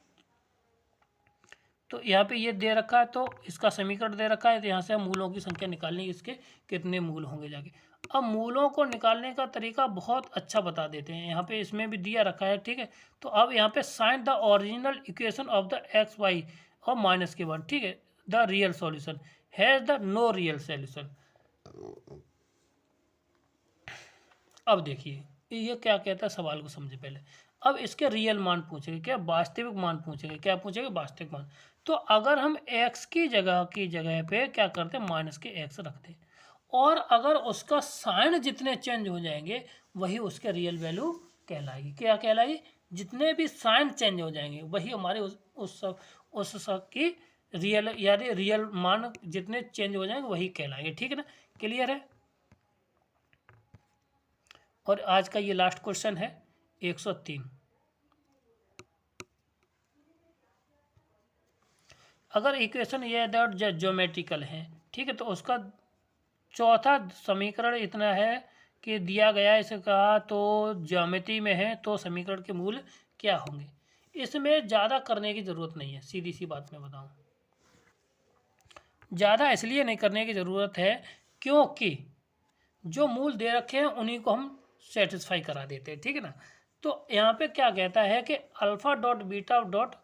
तो यहाँ पे ये दे रखा है तो इसका समीकरण दे रखा है, तो यहाँ से हम मूलों की संख्या निकालनी है, इसके कितने मूल होंगे जाके। अब मूलों को निकालने का तरीका बहुत अच्छा बता देते हैं, यहाँ पे इसमें भी दिया रखा है। ठीक है, तो अब यहाँ पे find the original equation of the X Y और माइनस के 1। ठीक है, the real solution has the no real solution. अब देखिए ये क्या कहता है, सवाल को समझे पहले। अब इसके रियल मान पूछेंगे, क्या वास्तविक मान पूछेंगे, क्या पूछेंगे, वास्तविक मान। तो अगर हम x की जगह पे क्या करते हैं, माइनस के x रखते हैं, और अगर उसका साइन जितने चेंज हो जाएंगे वही उसके रियल वैल्यू कहलाएगी। क्या कहलाएगी, जितने भी साइन चेंज हो जाएंगे वही हमारे उस सब की रियल, यानी रियल मान जितने चेंज हो जाएंगे वही कहलाएंगे। ठीक है ना, क्लियर है। और आज का ये लास्ट क्वेश्चन है 103। अगर इक्वेशन ये दैट ज्योमेट्रिकल है, ठीक है, तो उसका चौथा समीकरण इतना है कि दिया गया इसका तो ज्योमेट्री में है तो समीकरण के मूल क्या होंगे। इसमें ज़्यादा करने की ज़रूरत नहीं है, सीधी सी बात मैं बताऊं, ज़्यादा इसलिए नहीं करने की ज़रूरत है क्योंकि जो मूल दे रखे हैं उन्हीं को हम सेटिस्फाई करा देते हैं, ठीक है ना। तो यहाँ पे क्या कहता है कि alpha dot beta dot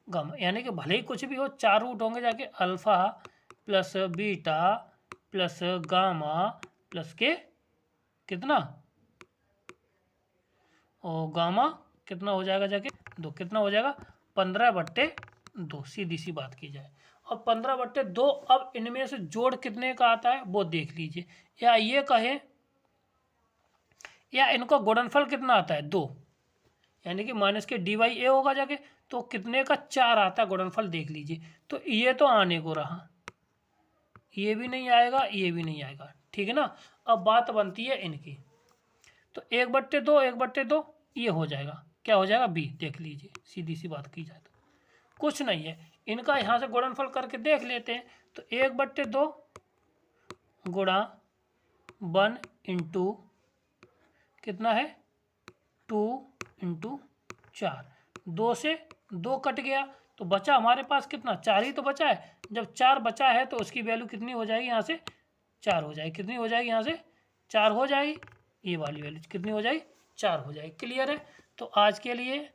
gamma, यानी कि भले ही कुछ भी हो, 4 रूट होंगे जाके alpha plus beta plus gamma plus के कितना, और गामा कितना हो जाएगा जाके 2, कितना हो जाएगा 15/2, सीधी सी बात की जाए। और 15/2 अब इनमें से जोड़ कितने का आता है वो देख लीजिए, या ये कहें या इनको गुणनफल कितना आता है 2, यानी कि माइनस के डी बाई ए होगा जाके, तो कितने का 4 आता है गुणनफल देख लीजिए। तो ये तो आने को रहा, ये भी नहीं आएगा, ये भी नहीं आएगा, ठीक है ना। अब बात बनती है इनकी, तो 1/2 1/2 ये हो जाएगा, क्या हो जाएगा बी, देख लीजिए सीधी सी बात की जाए तो कुछ नहीं है, इनका यहाँ से गुणनफल करके देख लेते हैं। तो 1/2 गुणा 1 इंटू कितना है 2 इंटू 4, 2 से 2 कट गया तो बचा हमारे पास कितना 4 ही तो बचा है। जब 4 बचा है तो उसकी वैल्यू कितनी हो जाएगी, यहाँ से 4 हो जाएगी, कितनी हो जाएगी यहाँ से 4 हो जाएगी, ये वाली वैल्यू कितनी हो जाएगी 4 हो जाएगी। क्लियर है। तो आज के लिए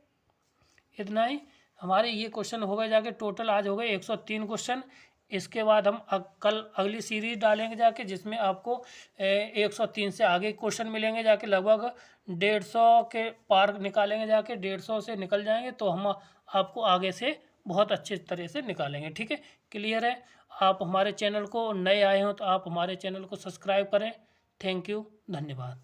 इतना ही, हमारे ये क्वेश्चन हो गए जाके, टोटल आज हो गए 103 क्वेश्चन। इसके बाद हम कल अगली सीरीज डालेंगे जाके, जिसमें आपको 103 से आगे क्वेश्चन मिलेंगे जाके, लगभग 150 के पार निकालेंगे जाके, 150 से निकल जाएंगे तो हम आपको आगे से बहुत अच्छे तरह से निकालेंगे, ठीक है। क्लियर है। आप हमारे चैनल को नए आए हो तो आप हमारे चैनल को सब्सक्राइब करें। थैंक यू, धन्यवाद।